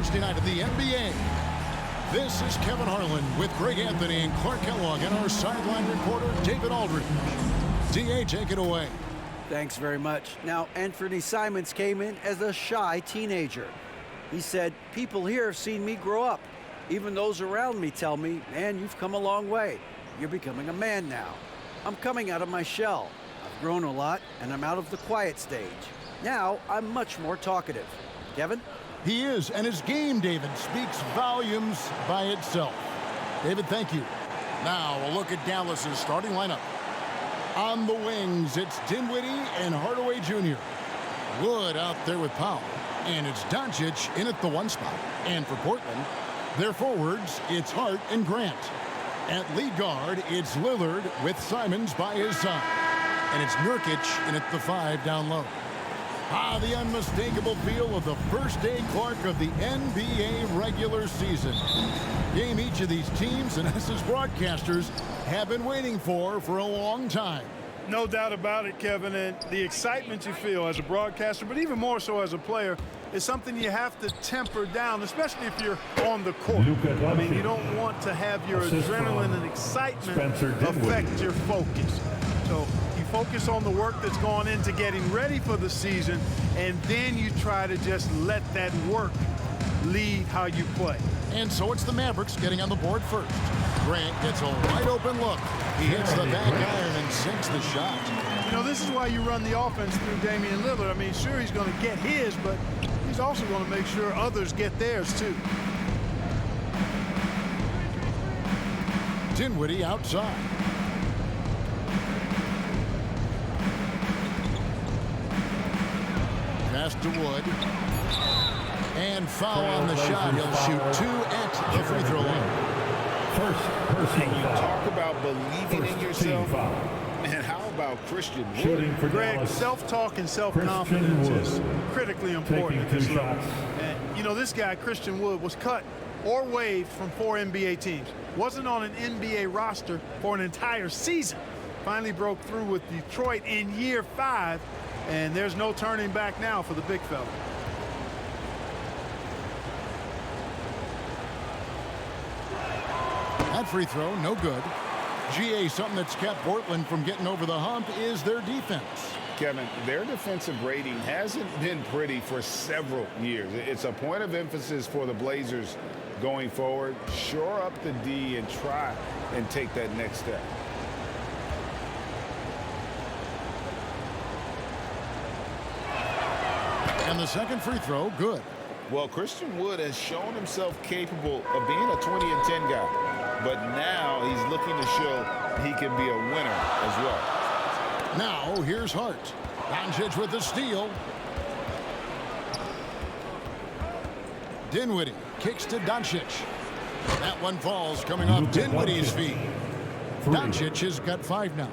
Thursday night of the NBA. This is Kevin Harlan with Greg Anthony and Clark Kellogg and our sideline reporter, David Aldridge. DA, take it away. Thanks very much. Now, Anthony Simons came in as a shy teenager. He said, people here have seen me grow up. Even those around me tell me, man, you've come a long way. You're becoming a man now. I'm coming out of my shell. I've grown a lot, and I'm out of the quiet stage. Now, I'm much more talkative. Kevin? He is, and his game, David, speaks volumes by itself. David, thank you. Now, a look at Dallas's starting lineup. On the wings, it's Dinwiddie and Hardaway Jr. Wood out there with Powell. And it's Doncic in at the 1 spot. And for Portland, their forwards, it's Hart and Grant. At lead guard, it's Lillard with Simons by his side. And it's Nurkic in at the 5 down low. The unmistakable feel of the first day, Clark, of the NBA regular season. Game each of these teams and us as broadcasters have been waiting for a long time. No doubt about it, Kevin, and the excitement you feel as a broadcaster, but even more so as a player, is something you have to temper down, especially if you're on the court. Luka, I mean, you don't want to have your adrenaline and excitement affect your focus. So you focus on the work that's gone into getting ready for the season, and then you try to just let that work lead how you play. And so it's the Mavericks getting on the board first. Grant gets a wide open look. He hits the back iron and sinks the shot. You know, this is why you run the offense through Damian Lillard. I mean, sure, he's going to get his, but he's also going to make sure others get theirs, too. Dinwiddie outside. Pass to Wood. And foul on the shot. He'll shoot 2 at the free throw line. And you talk about believing in yourself. Man, how about Christian Wood? Greg, self-talk and self-confidence is critically important at this level. And, you know, this guy, Christian Wood, was cut or waived from 4 NBA teams. Wasn't on an NBA roster for an entire season. Finally broke through with Detroit in year 5, and there's no turning back now for the big fella. That free throw, no good. GA, something that's kept Portland from getting over the hump is their defense. Kevin, their defensive rating hasn't been pretty for several years. It's a point of emphasis for the Blazers going forward. Shore up the D and try and take that next step. And the second free throw, good. Well, Christian Wood has shown himself capable of being a 20 and 10 guy. But now he's looking to show he can be a winner as well. Now here's Hart. Doncic with the steal. Dinwiddie kicks to Doncic. That one falls coming off Dinwiddie's feet. Doncic has got 5 now.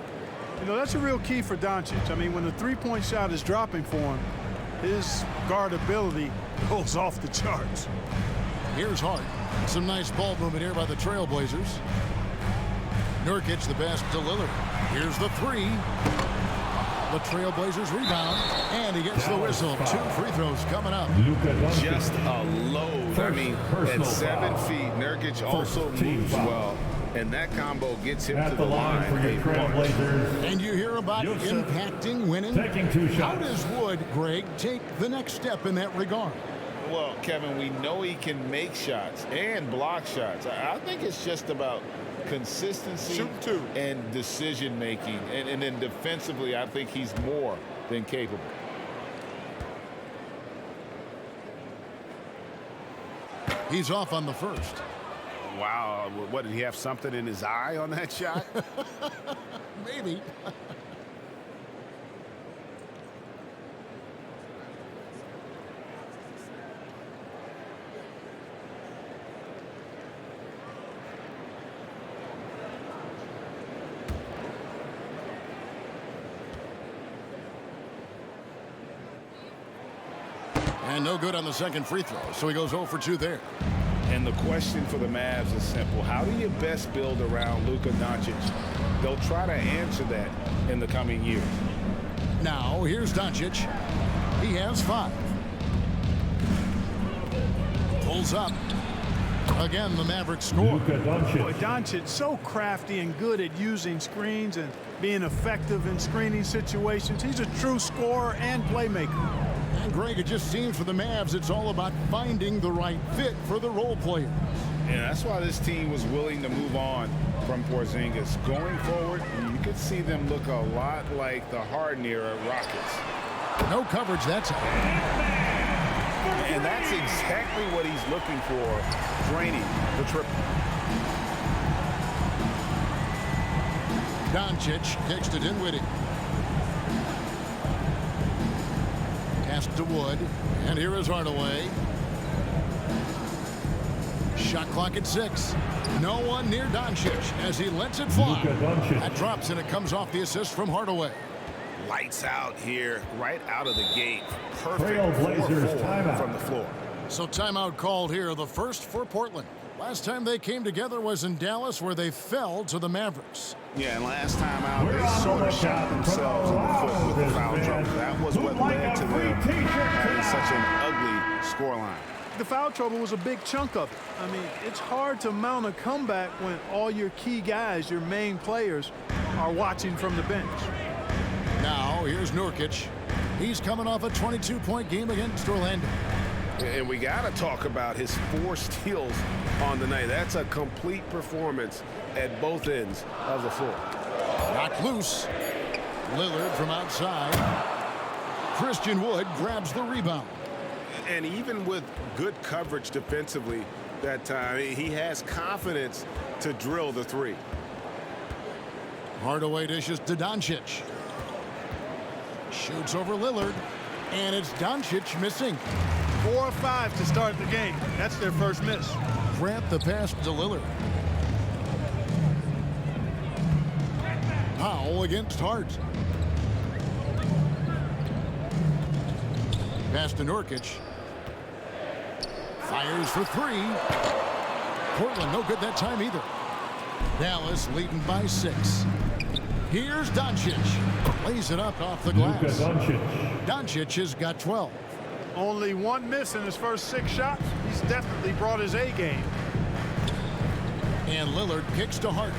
You know, that's a real key for Doncic. I mean, when the three-point shot is dropping for him, his guard ability goes off the charts. Here's Hart. Some nice ball movement here by the Trailblazers. Nurkic the pass to Lillard. Here's the 3. The Trailblazers rebound, and he gets the whistle. 2 free throws coming up. Just a load. I mean, at 7 feet, Nurkic also moves well, and that combo gets him to the line. And you hear about impacting winning. How does Wood, Greg, take the next step in that regard? Well, Kevin, we know he can make shots and block shots. I think it's just about consistency and decision-making. And then defensively, I think he's more than capable. He's off on the first. Wow. What, did he have something in his eye on that shot? Maybe. And no good on the second free throw, so he goes 0 for 2 there. And the question for the Mavs is simple. How do you best build around Luka Doncic? They'll try to answer that in the coming years. Now, here's Doncic. He has 5. Pulls up. Again, the Mavericks score. Boy, Doncic so crafty and good at using screens and being effective in screening situations. He's a true scorer and playmaker. And Greg, it just seems for the Mavs, it's all about finding the right fit for the role players. Yeah, that's why this team was willing to move on from Porzingis. Going forward, you could see them look a lot like the Harden era Rockets. No coverage, that's it. And that's exactly what he's looking for, draining the triple. Doncic kicks to Dinwiddie. Pass to Wood. And here is Hardaway. Shot clock at 6. No one near Doncic as he lets it fly. That drops and it comes off the assist from Hardaway. Lights out here, right out of the gate. Perfect 4-4 from the floor. So timeout called here, the first for Portland. Last time they came together was in Dallas, where they fell to the Mavericks. Yeah, and last time out, they sort of shot themselves in the foot with the foul trouble. That was what led to them having such an ugly scoreline. The foul trouble was a big chunk of it. I mean, it's hard to mount a comeback when all your key guys, your main players, are watching from the bench. Now, here's Nurkic. He's coming off a 22-point game against Orlando. And we got to talk about his 4 steals on the night. That's a complete performance at both ends of the floor. Knocked loose. Lillard from outside. Christian Wood grabs the rebound. And even with good coverage defensively that time, he has confidence to drill the 3. Hardaway dishes to Doncic. Shoots over Lillard. And it's Doncic missing. 4 or 5 to start the game. That's their first miss. Grant the pass to Lillard. Powell against Hart. Pass to Nurkic. Fires for 3. Portland no good that time either. Dallas leading by 6. Here's Doncic. Lays it up off the glass. Doncic has got 12. Only 1 miss in his first 6 shots. He's definitely brought his A game. And Lillard kicks to Hart.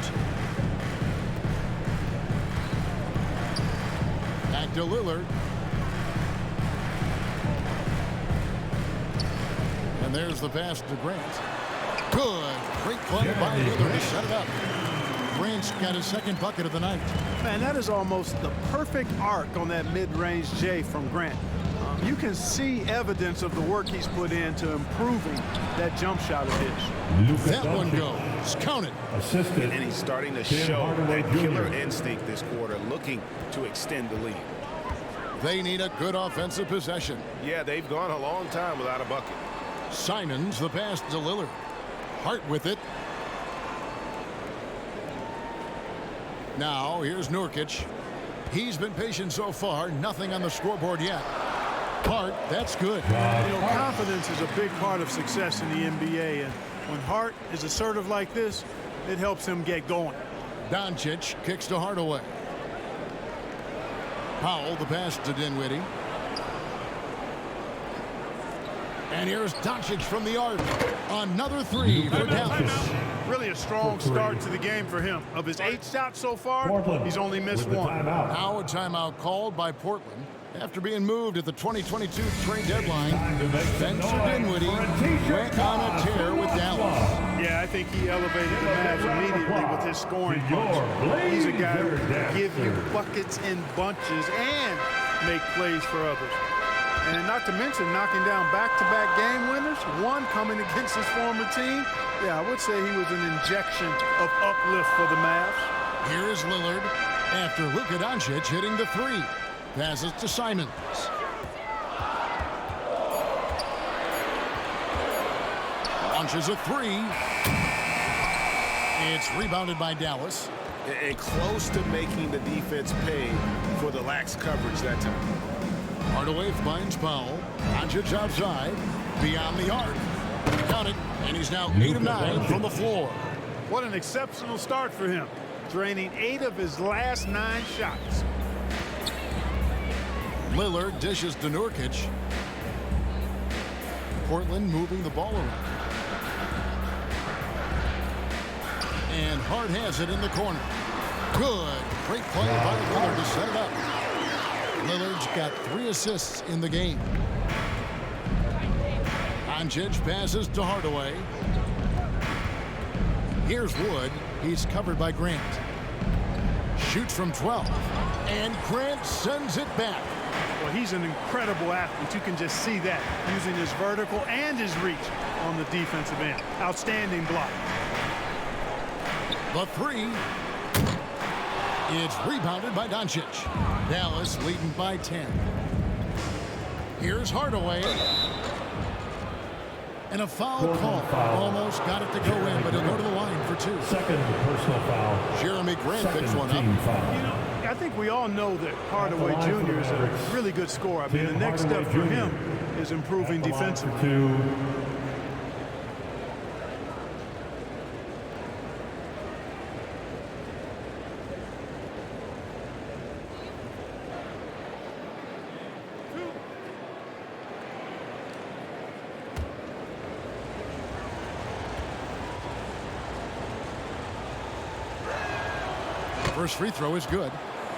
Back to Lillard. And there's the pass to Grant. Good. Great play by Lillard to shut it up. Grant's got his 2nd bucket of the night. Man, that is almost the perfect arc on that mid-range J from Grant. You can see evidence of the work he's put into improving that jump shot of his. That one goes. Count it. Assisted. And he's starting to show that killer instinct this quarter, looking to extend the lead. They need a good offensive possession. Yeah, they've gone a long time without a bucket. Simons the pass to Lillard. Hart with it. Now here's Nurkic. He's been patient so far. Nothing on the scoreboard yet. Hart, that's good. Confidence is a big part of success in the NBA, and when Hart is assertive like this, it helps him get going. Doncic kicks to Hardaway. Powell the pass to Dinwiddie. And here's Doncic from the arc. Another 3 for Dallas. Really a strong start to the game for him. Of his 8 shots so far, he's only missed 1. Now a timeout called by Portland after being moved at the 2022 trade deadline. Spencer Dinwiddie went on a tear with Dallas. Yeah, I think he elevated the Mavs immediately with his scoring punch. He's a guy who can give you buckets in bunches and make plays for others. And not to mention knocking down back-to-back game winners, one coming against his former team. Yeah, I would say he was an injection of uplift for the Mavs. Here is Lillard after Luka Doncic hitting the 3. Passes to Simons. Launches a 3. It's rebounded by Dallas. And close to making the defense pay for the lax coverage that time. Hardaway finds Powell. Doncic outside. Beyond the arc. Got it. And he's now 8 of 9 from the floor. What an exceptional start for him. Draining 8 of his last 9 shots. Lillard dishes to Nurkic. Portland moving the ball around. And Hart has it in the corner. Good. Great play by Lillard to set it up. Lillard's got 3 assists in the game. Doncic passes to Hardaway. Here's Wood. He's covered by Grant. Shoots from 12. And Grant sends it back. Well, he's an incredible athlete. You can just see that, using his vertical and his reach on the defensive end. Outstanding block. The 3. It's rebounded by Doncic. Dallas leading by 10. Here's Hardaway. And a foul call. Almost got it to go in, but he'll go to the line for 2. Second personal foul. Jeremy Grant picks one up. You know, I think we all know that Hardaway Jr. is a really good scorer. I mean, the next step for him is improving defensively. First free throw is good.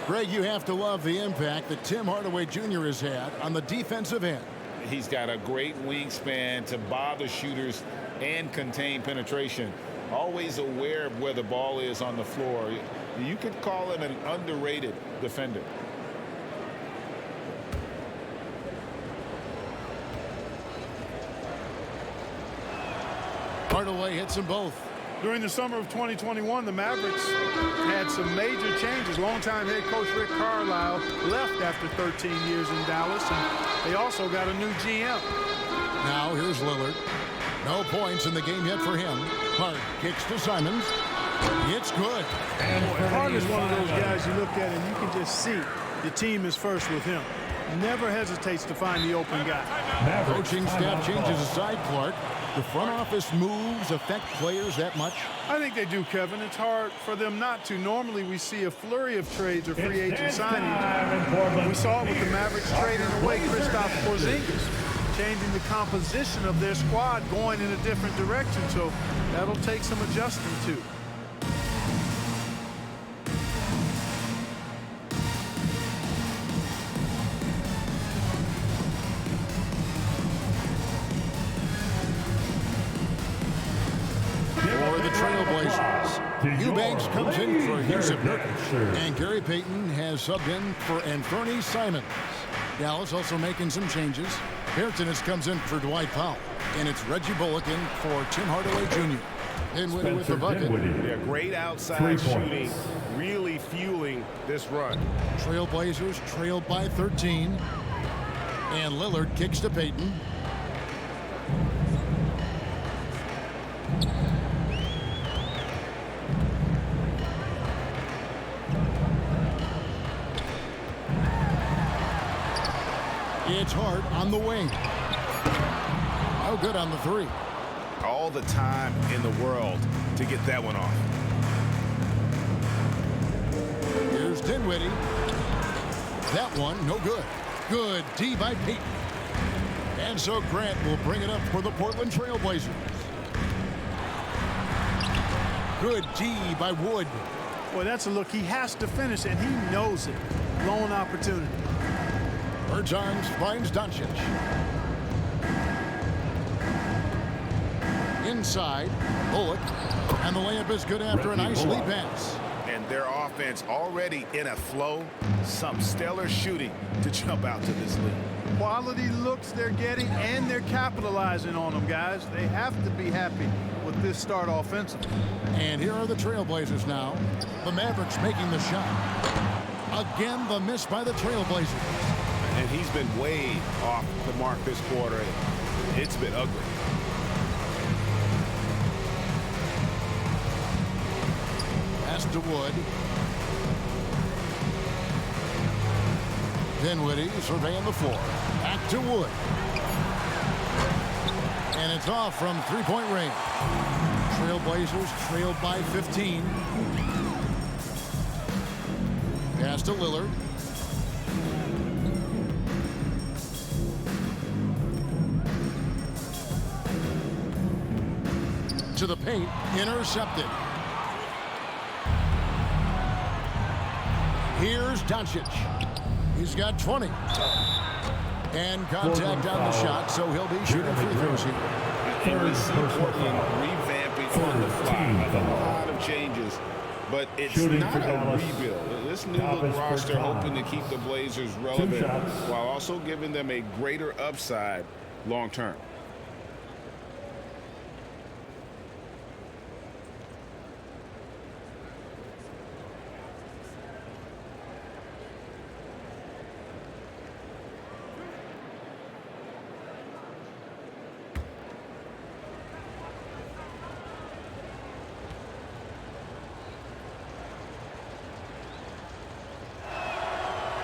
Greg, you have to love the impact that Tim Hardaway Jr. has had on the defensive end. He's got a great wingspan to bother shooters and contain penetration. Always aware of where the ball is on the floor. You could call him an underrated defender. Hardaway hits them both. During the summer of 2021, the Mavericks had some major changes. Longtime head coach Rick Carlisle left after 13 years in Dallas, and they also got a new GM. Now here's Lillard. No points in the game yet for him. Hart kicks to Simons. It's good. Hart is one of those guys you look at and you can just see the team is first with him. Never hesitates to find the open guy. Coaching staff changes aside, Clark. The front office moves affect players that much? I think they do, Kevin. It's hard for them not to. Normally, we see a flurry of trades or free agent signings. We saw it with the Mavericks trading away Kristaps Porzingis, changing the composition of their squad, going in a different direction. So that'll take some adjusting to. Eubanks comes in for Yusuf Nurkic, and Gary Payton has subbed in for Anthony Simons. Dallas also making some changes. Hairton comes in for Dwight Powell, and it's Reggie Bullock in for Tim Hardaway Jr. Dinwiddie with the bucket. Yeah, great outside shooting, really fueling this run. Trailblazers trailed by 13, and Lillard kicks to Payton. It's Hart on the wing. Oh, good on the 3. All the time in the world to get that one off. Here's Dinwiddie. That one, no good. Good D by Payton. And so Grant will bring it up for the Portland Trailblazers. Good D by Wood. Boy, that's a look. He has to finish, and he knows it. Lone opportunity. Bertans finds Doncic. Inside, Bullock. And the layup is good after a nice lead pass. And their offense already in a flow. Some stellar shooting to jump out to this lead. Quality looks they're getting, and they're capitalizing on them, guys. They have to be happy with this start offensively. And here are the Trailblazers now. The Mavericks making the shot. Again, the miss by the Trailblazers. And he's been way off the mark this quarter. It's been ugly. Pass to Wood. Dinwiddie surveying the floor. Back to Wood. And it's off from three-point range. Trailblazers trailed by 15. Pass to Lillard. To the paint, intercepted. Here's Doncic. He's got 20. And contact on the shot, so he'll be shooting free throws here. And we see Portland revamping on the fly. A lot of changes, but it's not a rebuild. This new look roster hoping to keep the Blazers relevant while also giving them a greater upside long term.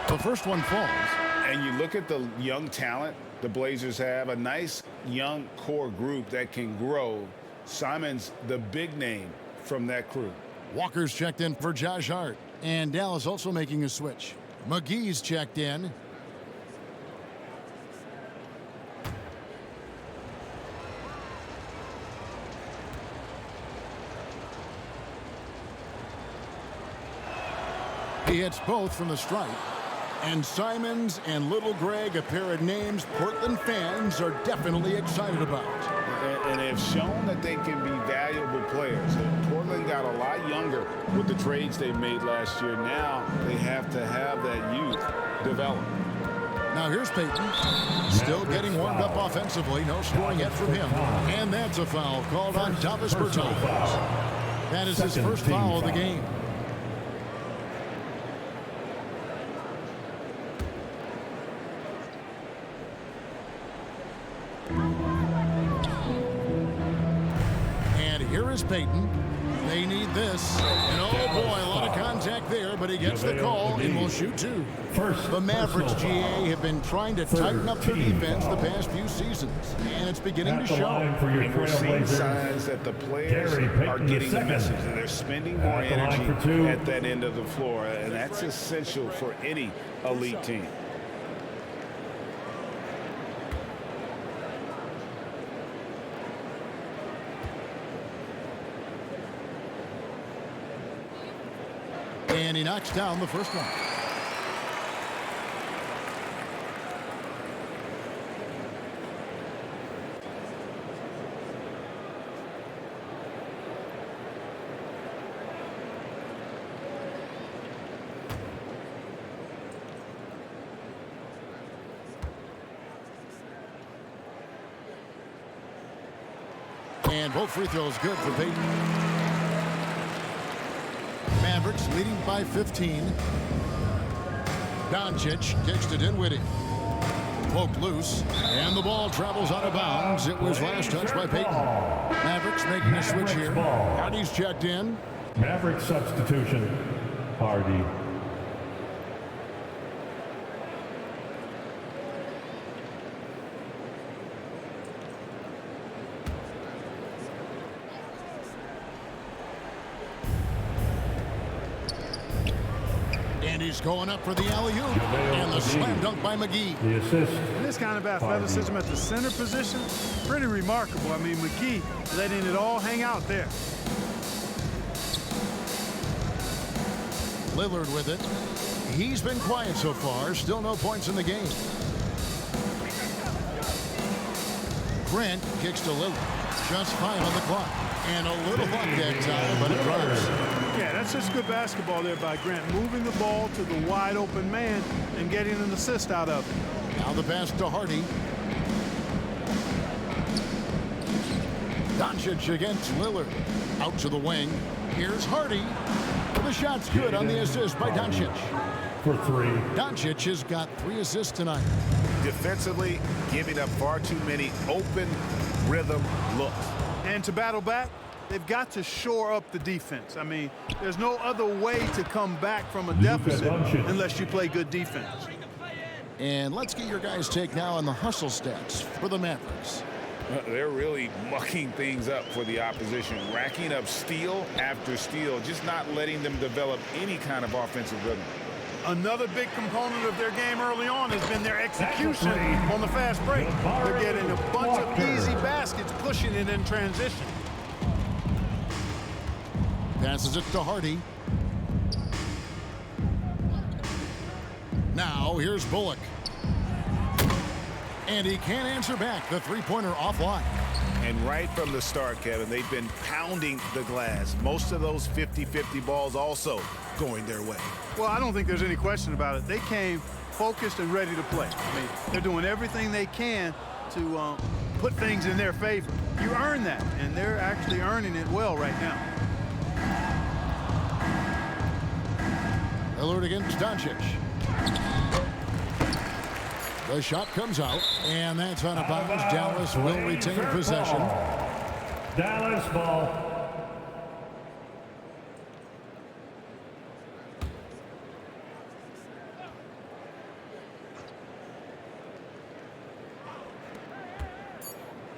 The first one falls. And you look at the young talent the Blazers have, a nice young core group that can grow. Simon's the big name from that crew. Walker's checked in for Josh Hart. And Dallas also making a switch. McGee's checked in. He hits both from the stripe. And Simons and Little Greg, a pair of names Portland fans are definitely excited about. And they've shown that they can be valuable players. Portland got a lot younger with the trades they made last year. Now they have to have that youth develop. Now here's Payton. Still getting warmed up offensively. No scoring yet from him. And that's a foul called on Davis Bertans. That is his first foul of the game. Here is Payton. They need this. And oh boy, a lot of contact there, but he gets the call and will shoot two. The Mavericks GA have been trying to tighten up their defense the past few seasons, and it's beginning to show. And we're seeing signs that the players are getting the message, and they're spending more energy at that end of the floor, and that's essential for any elite team. And he knocks down the first one. And both free throws good for Payton. Mavericks leading by 15. Doncic kicks to Dinwiddie. Poked loose, and the ball travels out of bounds. It was last touched by Payton. Mavericks making a switch here. Hardy's checked in. Mavericks substitution. Hardy. He's going up for the alley-oop, and the slam dunk by McGee. The assist. And this kind of athleticism at the center position, pretty remarkable. I mean, McGee letting it all hang out there. Lillard with it. He's been quiet so far. Still no points in the game. Grant kicks to Lillard. Just 5 on the clock. And a little luck that time, but it drops. Yeah, that's just good basketball there by Grant. Moving the ball to the wide open man and getting an assist out of it. Now the pass to Hardy. Doncic against Lillard. Out to the wing. Here's Hardy. The shot's good on the assist by Doncic. For 3. Doncic has got 3 assists tonight. Defensively, giving up far too many open rhythm looks. And to battle back, they've got to shore up the defense. I mean, there's no other way to come back from a deficit unless you play good defense. And let's get your guys' take now on the hustle stats for the Mavericks. They're really mucking things up for the opposition, racking up steal after steal, just not letting them develop any kind of offensive rhythm. Another big component of their game early on has been their execution on the fast break. They're getting a bunch of easy baskets, pushing it in transition. Passes it to Hardy. Now here's Bullock. And he can't answer back. The three-pointer offline. And right from the start, Kevin, they've been pounding the glass. Most of those 50-50 balls also going their way. Well, I don't think there's any question about it. They came focused and ready to play. I mean, they're doing everything they can to put things in their favor. You earn that, and they're actually earning it well right now. Lillard against Doncic. The shot comes out, and that's out of bounds. Dallas will retain possession. Dallas ball.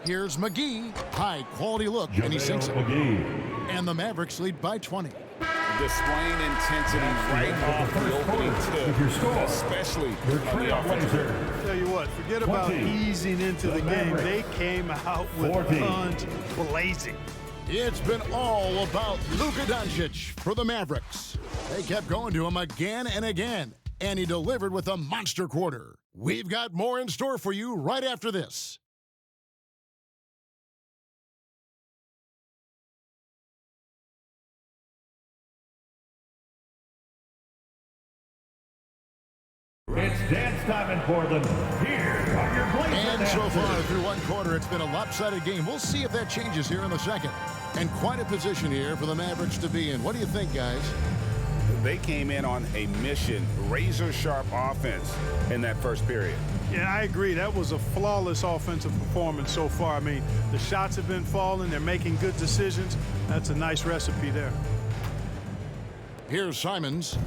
Here's McGee. High quality look, and he sinks it. And the Mavericks lead by 20. Displaying intensity right off the opening tip, especially on the offensive. Tell you what, forget about easing into the game. They came out with guns blazing. It's been all about Luka Doncic for the Mavericks. They kept going to him again and again, and he delivered with a monster quarter. We've got more in store for you right after this. It's dance time in Portland. Here are your Blazers. And so far through one quarter, it's been a lopsided game. We'll see if that changes here in the second. And quite a position here for the Mavericks to be in. What do you think, guys? They came in on a mission, razor-sharp offense in that first period. Yeah, I agree. That was a flawless offensive performance so far. I mean, the shots have been falling. They're making good decisions. That's a nice recipe there. Here's Simons.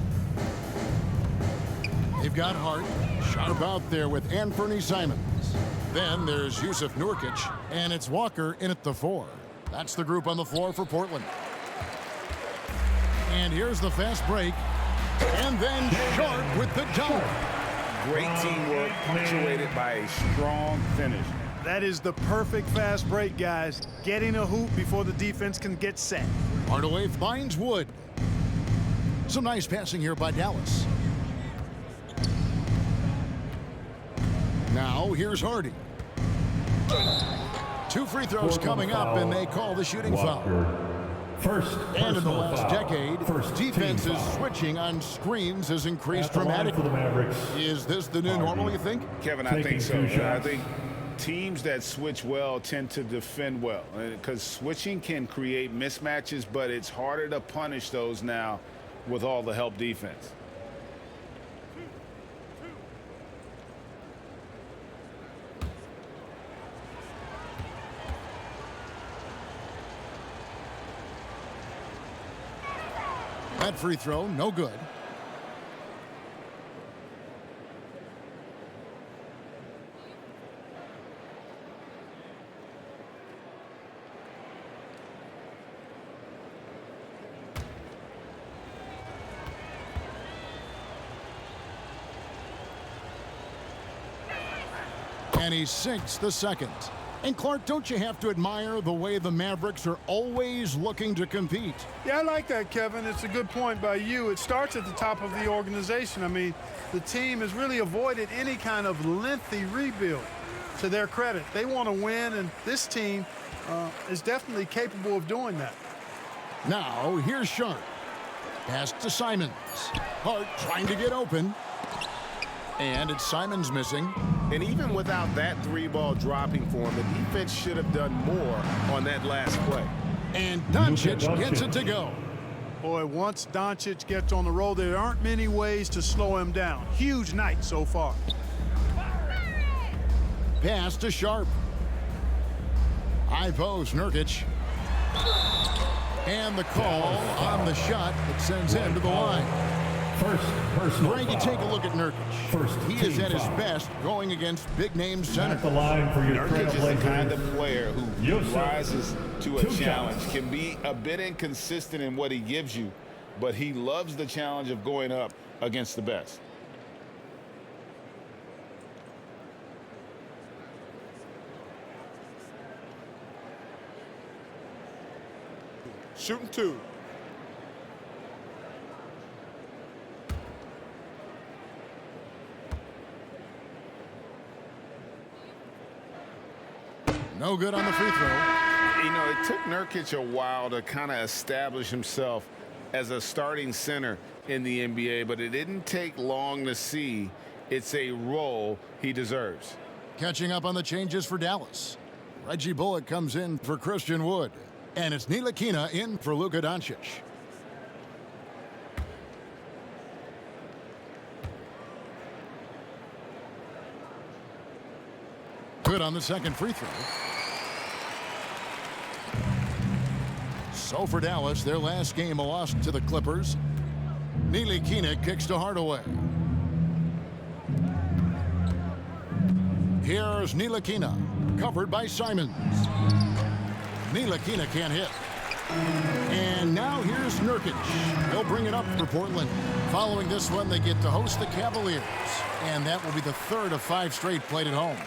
They've got Hart, sharp out there with Anthony Simons. Then there's Yusuf Nurkic, and it's Walker in at the 4. That's the group on the floor for Portland. And here's the fast break. And then Sharp with the dunk. Great teamwork, punctuated by a strong finish. That is the perfect fast break, guys. Getting a hoop before the defense can get set. Hardaway finds Wood. Some nice passing here by Dallas. Now, here's Hardy. 2 free throws coming up, and they call the shooting foul. First And in the last foul. decade, defenses switching on screens has increased For the dramatically. Mavericks. Is this the new normal, you think? Kevin, I think so. I think teams that switch well tend to defend well, because switching can create mismatches, but it's harder to punish those now with all the help defense. That free throw, no good. And he sinks the second. And Clark, don't you have to admire the way the Mavericks are always looking to compete? Yeah, I like that, Kevin. It's a good point by you. It starts at the top of the organization. I mean, the team has really avoided any kind of lengthy rebuild. To their credit, they want to win, and this team is definitely capable of doing that. Now, here's Sharp. Pass to Simons. Hart trying to get open. And it's Simons missing. And even without that 3-ball dropping for him, the defense should have done more on that last play. And Doncic gets it to go. Boy, once Doncic gets on the roll, there aren't many ways to slow him down. Huge night so far. Pass to Sharp. High post, Nurkic. And the call on the shot that sends him to the line. First personal Frankie, foul. take a look at Nurkic. He is at his best going against big-name center. At the line for your Nurkic is the Trailblazers. kind of player who Yusuf. rises to a Two challenge, shots. can be a bit inconsistent in what he gives you, but he loves the challenge of going up against the best. Shooting 2. No good on the free throw. You know, it took Nurkic a while to kind of establish himself as a starting center in the NBA, but it didn't take long to see it's a role he deserves. Catching up on the changes for Dallas. Reggie Bullock comes in for Christian Wood. And it's Ntilikina in for Luka Doncic. Good on the second free throw. So for Dallas, their last game, a loss to the Clippers. Ntilikina kicks to Hardaway. Here's Ntilikina, covered by Simons. Ntilikina can't hit. And now here's Nurkic. He'll bring it up for Portland. Following this one, they get to host the Cavaliers. And that will be the third of 5 straight played at home.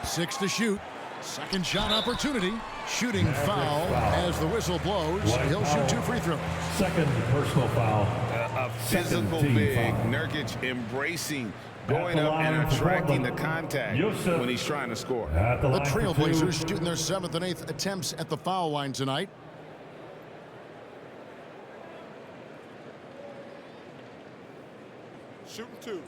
6 to shoot. Second shot opportunity. Shooting foul as the whistle blows. He'll shoot 2 free throws. Second personal foul. A physical big. Nurkic embracing, going up and attracting the contact when he's trying to score. The Trailblazers shooting their 7th and 8th attempts at the foul line tonight. Shooting 2.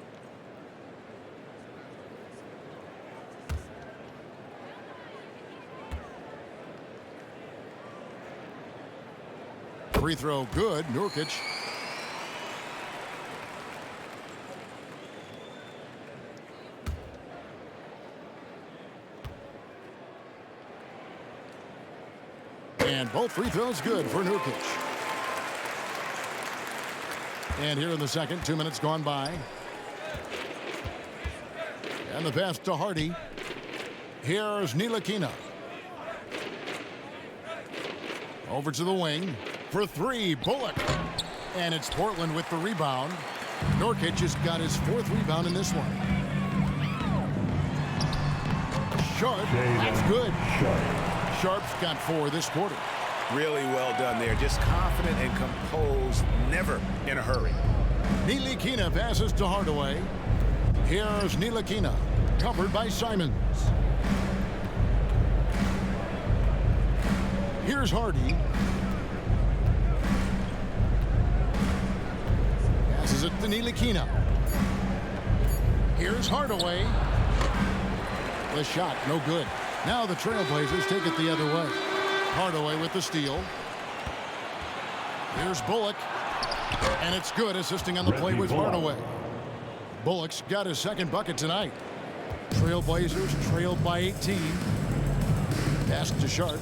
Free throw good. Nurkic. And both free throws good for Nurkic. And here in the second, 2 minutes gone by. And the pass to Hardy. Here's Ntilikina. Over to the wing. For 3, Bullock. And it's Portland with the rebound. Nurkic has got his 4th rebound in this one. Sharp, that's good. Sharp's got 4 this quarter. Really well done there. Just confident and composed, never in a hurry. Ntilikina passes to Hardaway. Here's Ntilikina, covered by Simons. Here's Hardy. Passes it to Ntilikina. Here's Hardaway. The shot, no good. Now the Trailblazers take it the other way. Hardaway with the steal. Here's Bullock. And it's good, assisting on the play with Hardaway. Bullock's got his 2nd bucket tonight. Trailblazers trailed by 18. Pass to Sharp.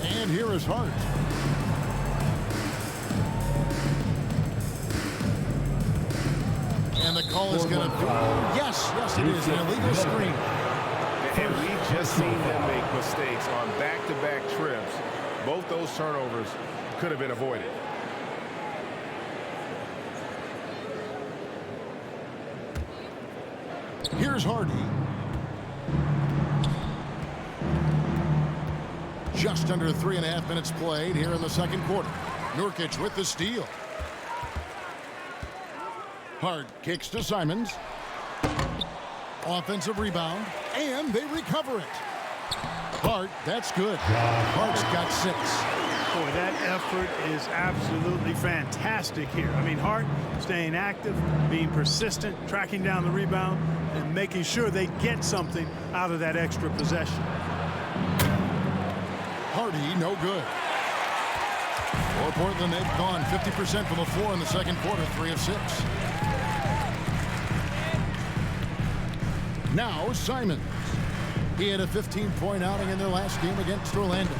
And here is Hart. And the call is going to be, yes, it is an illegal screen. And we've just seen them make mistakes on back-to-back trips. Both those turnovers could have been avoided. Here's Hardy. Just under 3.5 minutes played here in the second quarter. Nurkic with the steal. Hart kicks to Simons. Offensive rebound, and they recover it. Hart, that's good. Hart's got 6. Boy, that effort is absolutely fantastic here. I mean, Hart staying active, being persistent, tracking down the rebound, and making sure they get something out of that extra possession. Hardy, no good. For Portland, they've gone 50% from the floor in the second quarter, 3 of 6. Now Simons. He had a 15-point outing in their last game against Orlando.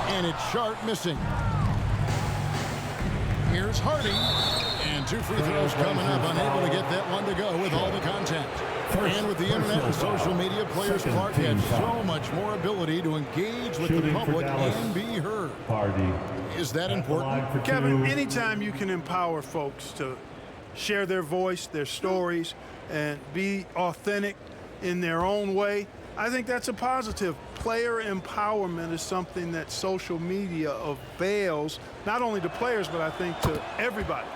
And it's Sharp missing. Here's Hardy. And 2 free throws coming up, unable to get that one to go with all the contact. And with the internet and social media, players Clark had so much more ability to engage with the public and be heard. Is that important? Kevin, anytime you can empower folks to share their voice, their stories, and be authentic in their own way, I think that's a positive. Player empowerment is something that social media avails, not only to players, but I think to everybody.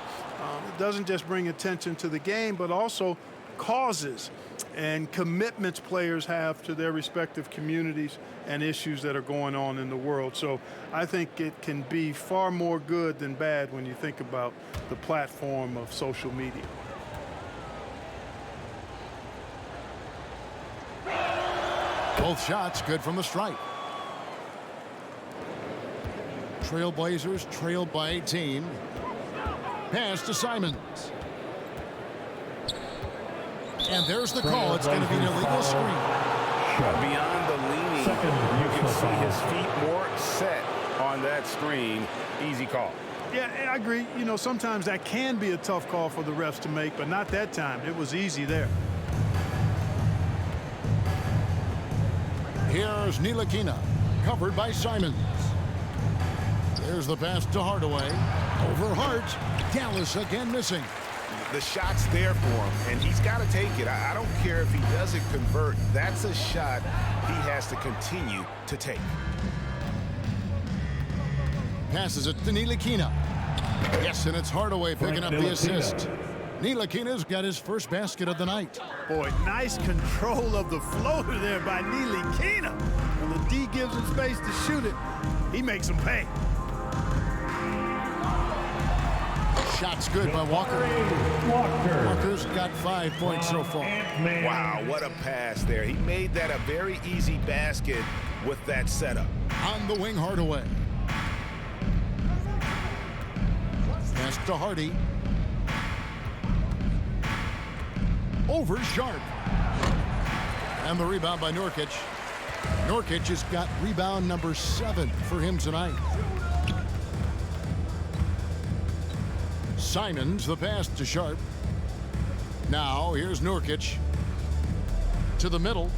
It doesn't just bring attention to the game, but also causes and commitments players have to their respective communities and issues that are going on in the world. So I think it can be far more good than bad when you think about the platform of social media. Both shots good from the stripe. Trailblazers trailed by 18. Pass to Simons. And there's the call. It's going to be an illegal screen. Beyond the leaning, you can see his feet more set on that screen. Easy call. Yeah, I agree. You know, sometimes that can be a tough call for the refs to make, but not that time. It was easy there. Here's Ntilikina, covered by Simons. There's the pass to Hardaway. Over Hart. Dallas again missing. The shot's there for him, and he's got to take it. I don't care if he doesn't convert. That's a shot he has to continue to take. Passes it to Ntilikina. Yes, and it's Hardaway picking up the assist. Ntilikina's got his first basket of the night. Boy, nice control of the floater there by Ntilikina. When the D gives him space to shoot it, he makes him pay. Shot's good by Walker. Walker's got 5 points so far. Wow, what a pass there. He made that a very easy basket with that setup. On the wing, Hardaway. Pass to Hardy. Over Sharp. And the rebound by Nurkic. Nurkic has got rebound number 7 for him tonight. Simons, the pass to Sharp. Now, here's Nurkic. To the middle.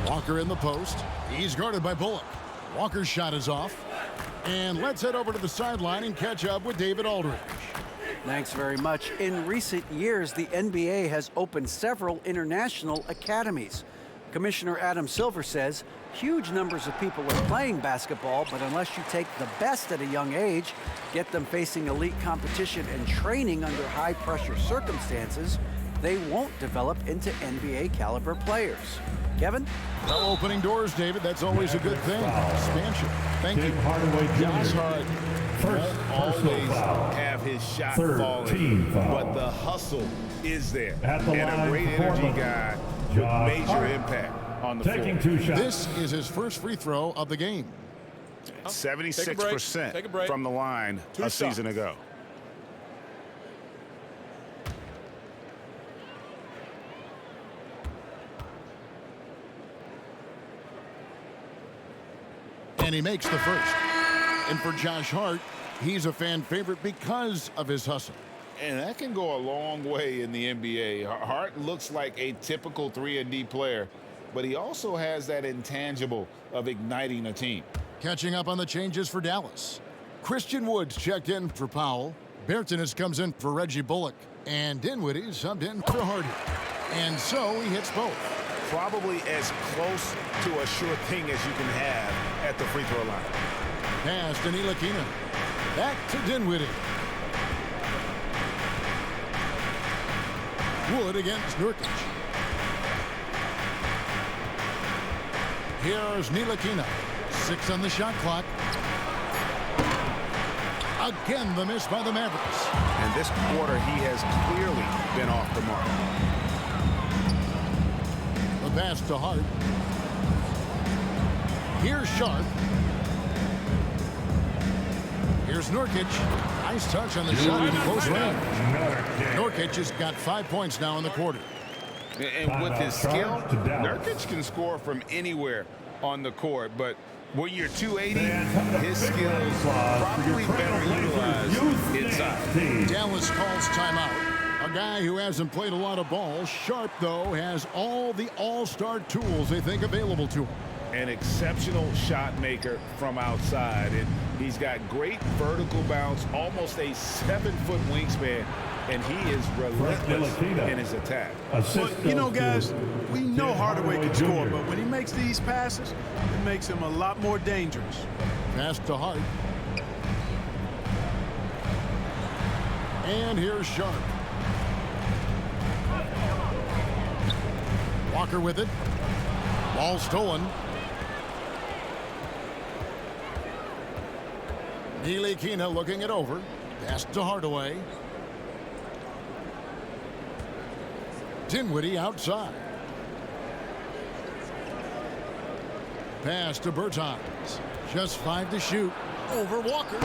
Walker in the post. He's guarded by Bullock. Walker's shot is off. And let's head over to the sideline and catch up with David Aldridge. Thanks very much. In recent years, the NBA has opened several international academies. Commissioner Adam Silver says huge numbers of people are playing basketball, but unless you take the best at a young age, get them facing elite competition and training under high-pressure circumstances, they won't develop into NBA-caliber players. Kevin? Well, opening doors, David. That's always a good thing. Expansion. Thank you. Josh Hart won't always have his shot falling, but the hustle is there. And a great energy guy with major impact on the floor. This is his first free throw of the game. 76% from the line a season ago. And he makes the first. And for Josh Hart, he's a fan favorite because of his hustle. And that can go a long way in the NBA. Hart looks like a typical 3-and-D player, but he also has that intangible of igniting a team. Catching up on the changes for Dallas. Christian Woods checked in for Powell. Bertans comes in for Reggie Bullock. And Dinwiddie subbed in for Hardy. And so he hits both. Probably as close to a sure thing as you can have at the free throw line. Pass to Ntilikina. Back to Dinwiddie. Wood against Nurkic. Here's Ntilikina. 6 on the shot clock. Again, the miss by the Mavericks. And this quarter, he has clearly been off the mark. The pass to Hart. Here's Sharp. Here's Nurkic. Nice touch on the shot in close range. Nurkic has got 5 points now in the quarter. And with his skill, Nurkic can score from anywhere on the court, but when you're 280, his skills probably better utilized inside. Dallas calls timeout. A guy who hasn't played a lot of ball. Sharp, though, has all the all-star tools they think available to him. An exceptional shot maker from outside. And he's got great vertical bounce, almost a 7-foot wingspan, and he is relentless in his attack. But, you know, guys, we know Hardaway can score, but when he makes these passes, it makes him a lot more dangerous. Pass to Hart. And here's Sharp. Walker with it. Ball stolen. Ntilikina looking it over. Pass to Hardaway. Dinwiddie outside. Pass to Bertans. Just 5 to shoot. Over Walker.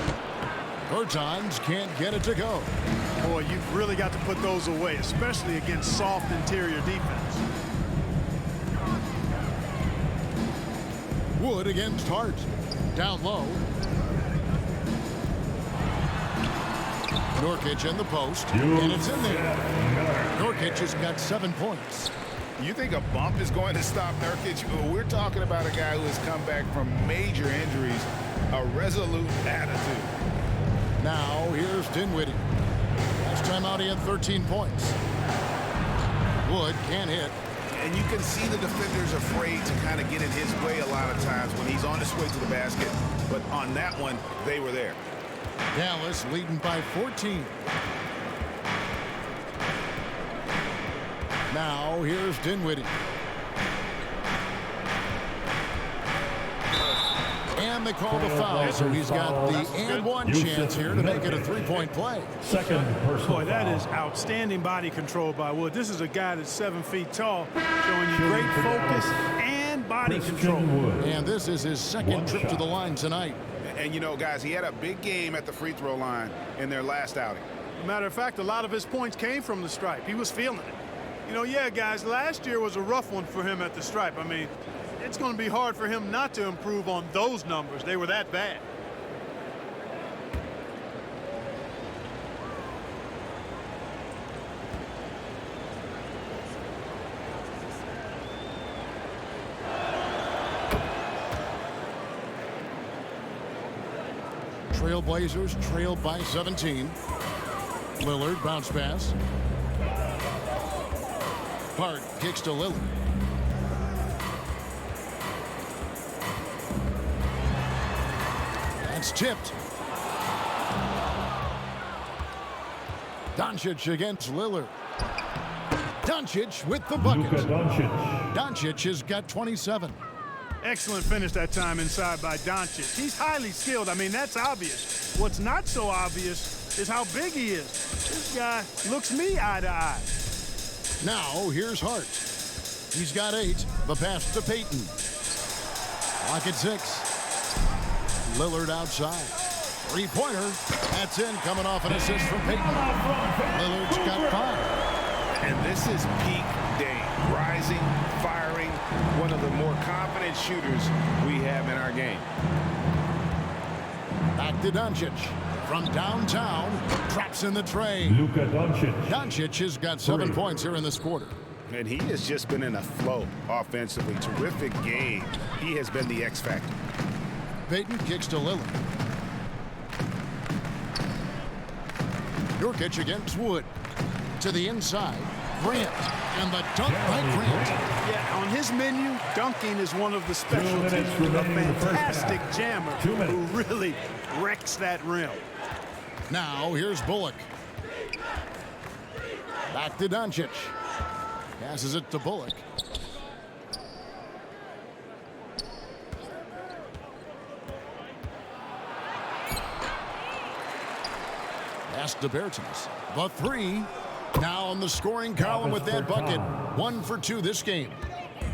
Bertans can't get it to go. Boy, you've really got to put those away, especially against soft interior defense. Wood against Hart. Down low. Nurkic in the post. And it's in there. Nurkic has got 7 points. You think a bump is going to stop Nurkic? We're talking about a guy who has come back from major injuries, a resolute attitude. Now here's Dinwiddie. Last time out he had 13 points. Wood can't hit. And you can see the defenders afraid to kind of get in his way a lot of times when he's on his way to the basket. But on that one, they were there. Dallas leading by 14. Now here's Dinwiddie. And they call the foul, so he's got the and one chance here to make it a 3-point play. Second personal Boy, that foul. is outstanding body control by Wood. This is a guy that's 7 feet tall, showing you great focus and body control. And this is his second trip to the line tonight. And, you know, guys, he had a big game at the free throw line in their last outing. Matter of fact, a lot of his points came from the stripe. He was feeling it. You know, yeah, guys, last year was a rough one for him at the stripe. I mean, it's going to be hard for him not to improve on those numbers. They were that bad. Trailblazers trailed by 17. Lillard bounce pass. Hart kicks to Lillard. That's tipped. Doncic against Lillard. Doncic with the bucket. Luka Doncic. Doncic has got 27. Excellent finish that time inside by Doncic. He's highly skilled. I mean, that's obvious. What's not so obvious is how big he is. This guy looks me eye to eye. Now here's Hart. He's got 8. The pass to Payton. Lock at 6. Lillard outside. 3-pointer. That's in, coming off an assist from Payton. Lillard's got 5. And this is peak Dame. Rising, firing, one of the more confident shooters we have in our game. Back to Doncic. From downtown, traps in the tray. Luka Doncic. Doncic has got 7 points here in this quarter. And he has just been in a flow offensively. Terrific game. He has been the X factor. Payton kicks to Lillard. Nurkic against Wood. To the inside. Grant. And the dunk by Grant. Yeah, on his menu, dunking is one of the specialties. A fantastic jammer who really wrecks that rim. Now here's Bullock. Back to Doncic. Passes it to Bullock. Pass to Bertans. The 3. Now on the scoring column with that bucket. 1 for 2 this game.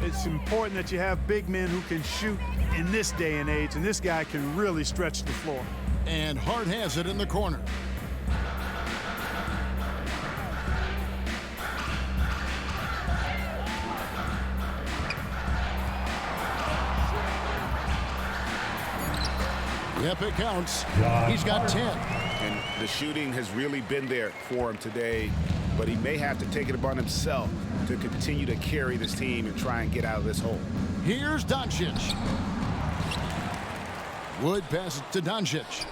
It's important that you have big men who can shoot in this day and age, and this guy can really stretch the floor. And Hart has it in the corner. Yep, it counts. He's got 10. And the shooting has really been there for him today, but he may have to take it upon himself to continue to carry this team and try and get out of this hole. Here's Doncic. Wood passes to Doncic.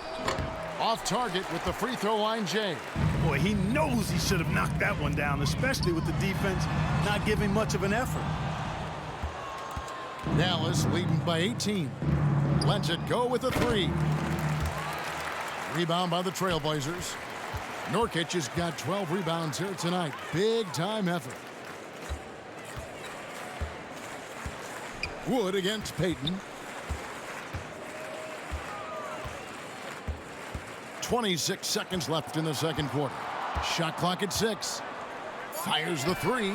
Off target with the free throw line, Jay. Boy, he knows he should have knocked that one down, especially with the defense not giving much of an effort. Dallas leading by 18. Lets it go with a 3. Rebound by the Trailblazers. Nurkic has got 12 rebounds here tonight. Big time effort. Wood against Payton. 26 seconds left in the second quarter. Shot clock at 6. Fires the 3.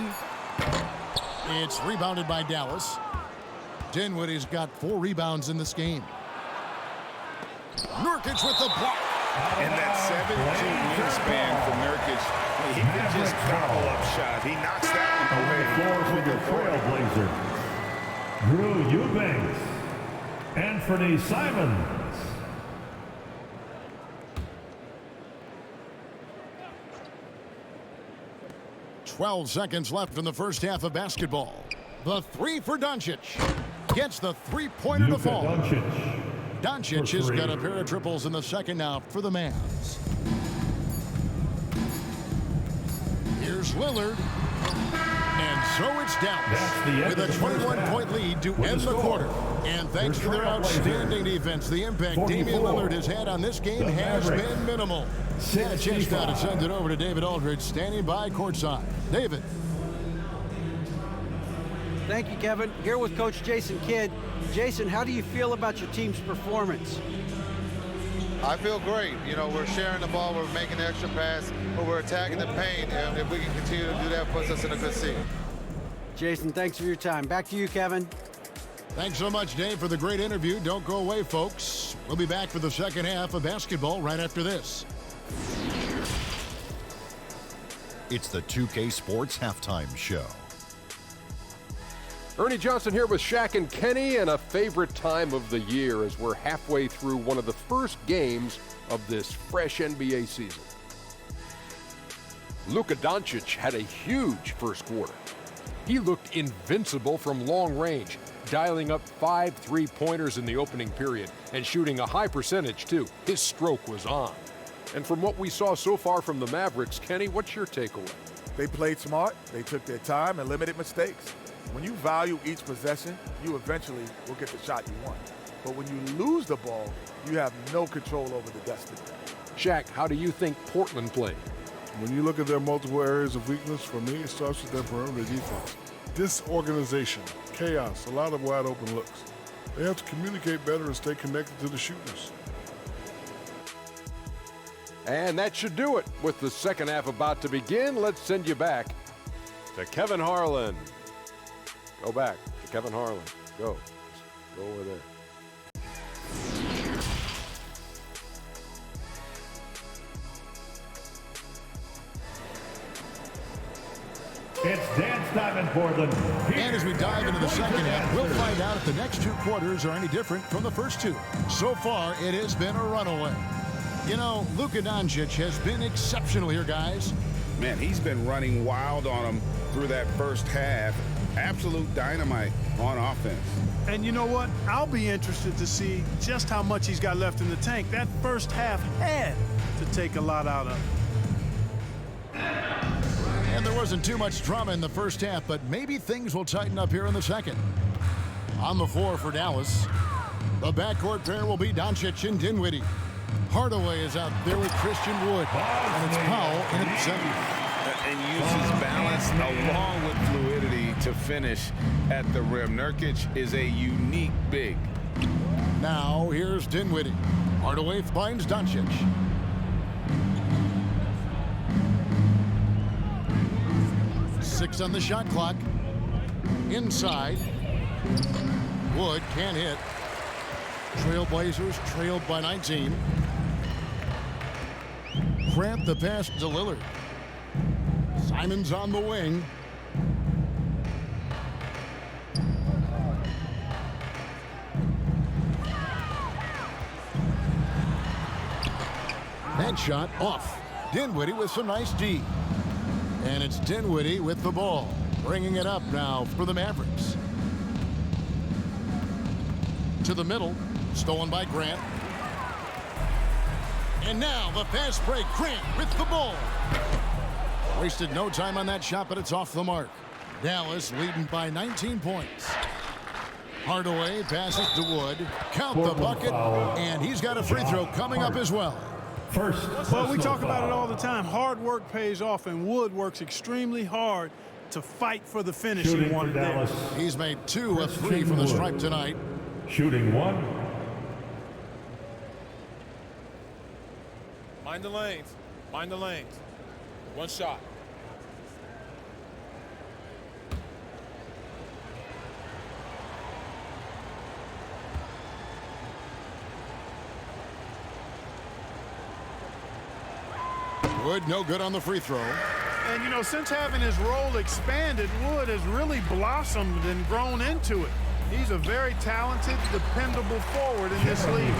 It's rebounded by Dallas. Dinwiddie's got 4 rebounds in this game. Nurkic with the block. And that 17 wingspan for Nurkic, he can just gobble up shot. He knocks that one away. For the Trailblazer, Drew Eubanks, Anthony Simons. "12 seconds left in the first half of basketball. The 3 for Doncic. Gets the three-pointer to fall. Doncic has got a pair of triples in the second now for the Mavs. Here's Lillard. And so it's Dallas with a 21-point lead to end the quarter. And thanks to their outstanding defense, the impact Damian Lillard has had on this game has been minimal. And a chance now to send it over to David Aldridge, standing by courtside. David. Thank you, Kevin. Here with Coach Jason Kidd. Jason, how do you feel about your team's performance? I feel great. You know, we're sharing the ball, we're making the extra pass, but we're attacking the paint, and if we can continue to do that, puts us in a good seat. Jason, thanks for your time. Back to you, Kevin. Thanks so much, Dave, for the great interview. Don't go away, folks. We'll be back for the second half of basketball right after this. It's the 2K Sports Halftime Show. Ernie Johnson here with Shaq and Kenny, and a favorite time of the year as we're halfway through one of the first games of this fresh NBA season. Luka Doncic had a huge first quarter. He looked invincible from long range, dialing up 5 three-pointers in the opening period and shooting a high percentage too. His stroke was on. And from what we saw so far from the Mavericks, Kenny, what's your takeaway? They played smart, they took their time and limited mistakes. When you value each possession, you eventually will get the shot you want. But when you lose the ball, you have no control over the destiny. Shaq, how do you think Portland played? When you look at their multiple areas of weakness, for me, it starts with their perimeter defense. Disorganization, chaos, a lot of wide open looks. They have to communicate better and stay connected to the shooters. And that should do it. With the second half about to begin, let's send you back to Kevin Harlan. Go back to Kevin Harlan. Go. Just go over there. It's dance time in Portland. And as we dive into the second half, we'll find out if the next 2 quarters are any different from the first 2. So far, it has been a runaway. You know, Luka Doncic has been exceptional here, guys. Man, he's been running wild on him through that first half. Absolute dynamite on offense. And you know what? I'll be interested to see just how much he's got left in the tank. That first half had to take a lot out of him. And there wasn't too much drama in the first half, but maybe things will tighten up here in the second. On the floor for Dallas, the backcourt pair will be Doncic and Dinwiddie. Hardaway is out there with Christian Wood, and it's Powell in at center. And uses balance along with fluidity to finish at the rim. Nurkic is a unique big. Now here's Dinwiddie. Hardaway finds Doncic. Six on the shot clock. Inside. Wood can't hit. Trailblazers trailed by 19. Grant the pass to Lillard. Simons on the wing. That shot off. Dinwiddie with some nice D. And it's Dinwiddie with the ball. Bringing it up now for the Mavericks. To the middle. Stolen by Grant. And now the fast break. Grant with the ball. Wasted no time on that shot, but it's off the mark. Dallas leading by 19 points. Hardaway passes to Wood. Count the bucket. And he's got a free throw coming up as well. Well, we talk about it all the time. Hard work pays off, and Wood works extremely hard to fight for the finish he wanted there. He's made 2 of 3 from the stripe tonight. Shooting 1. Mind the lanes. Mind the lanes. 1 shot. Wood, no good on the free throw. And, you know, since having his role expanded, Wood has really blossomed and grown into it. He's a very talented, dependable forward in this league.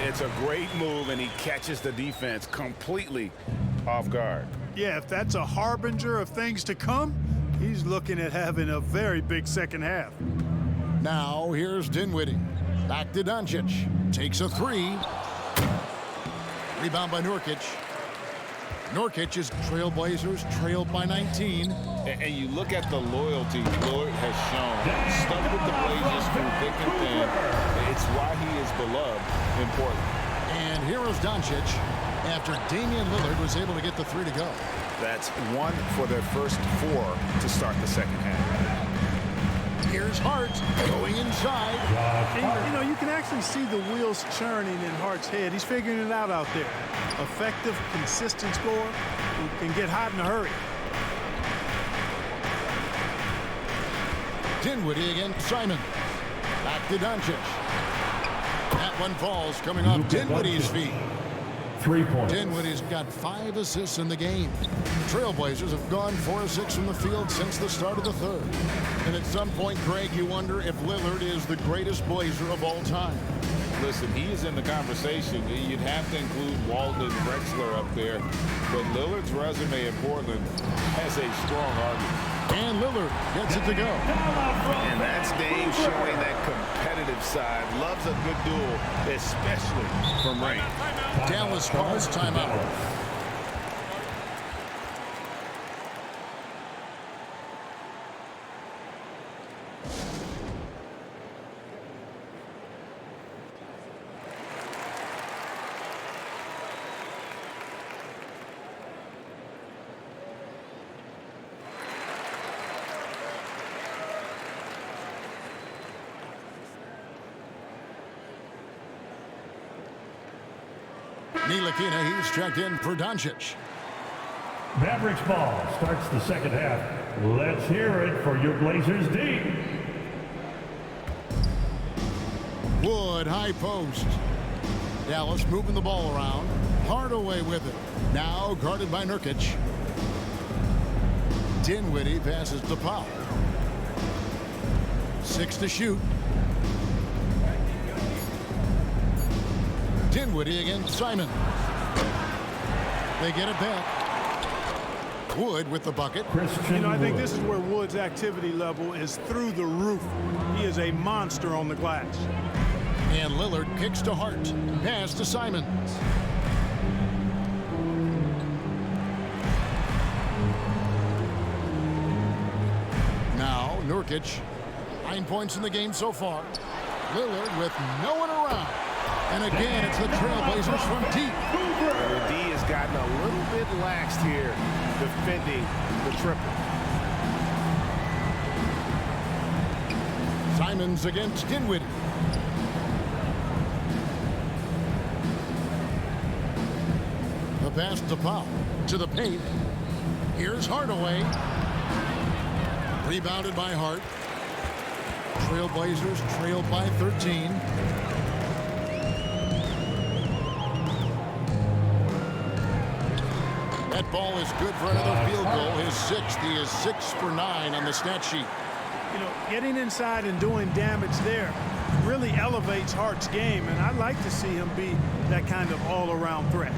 It's a great move, and he catches the defense completely off guard. Yeah, if that's a harbinger of things to come, he's looking at having a very big second half. Now, here's Dinwiddie. Back to Doncic. Takes a 3. Rebound by Nurkic. Nurkic's Trailblazers trailed by 19. And you look at the loyalty Lillard has shown. Stuck with the Blazers through thick and thin. It's why he is beloved in Portland. And here is Doncic after Damian Lillard was able to get the 3 to go. That's 1 for their first 4 to start the second half. Here's Hart going inside. And, you know, you can actually see the wheels churning in Hart's head. He's figuring it out there. Effective, consistent scorer who can get hot in a hurry. Dinwiddie against Simon. Back to Doncic. That one falls coming off Dinwiddie's feet. 3 points. Dinwiddie's got 5 assists in the game. Trailblazers have gone 4 of 6 from the field since the start of the third. And at some point, Greg, you wonder if Lillard is the greatest Blazer of all time. Listen, he is in the conversation. You'd have to include Walton and Drexler up there. But Lillard's resume in Portland has a strong argument. And Lillard gets it to go. And that's Dame showing that competitive side. Loves a good duel, especially from range. Dallas calls timeout. Ntilikina, he's checked in for Doncic. Mavericks ball starts the second half. Let's hear it for your Blazers D. Wood, high post. Dallas moving the ball around. Hardaway with it. Now guarded by Nurkic. Dinwiddie passes to Powell. 6 to shoot. Dinwiddie against Simon. They get it back. Wood with the bucket. You know, I think this is where Wood's activity level is through the roof. He is a monster on the glass. And Lillard kicks to Hart. Pass to Simon. Now Nurkic. 9 points in the game so far. Lillard with no one around. And again, it's the Trailblazers from deep. The D has gotten a little bit laxed here, defending the triple. Simons against Dinwiddie. The pass to Powell. To the paint. Here's Hardaway. Rebounded by Hart. Trailblazers trailed by 13. That ball is good for another field goal. His 6th. He is 6 for 9 on the stat sheet. You know, getting inside and doing damage there really elevates Hart's game, and I'd like to see him be that kind of all-around threat.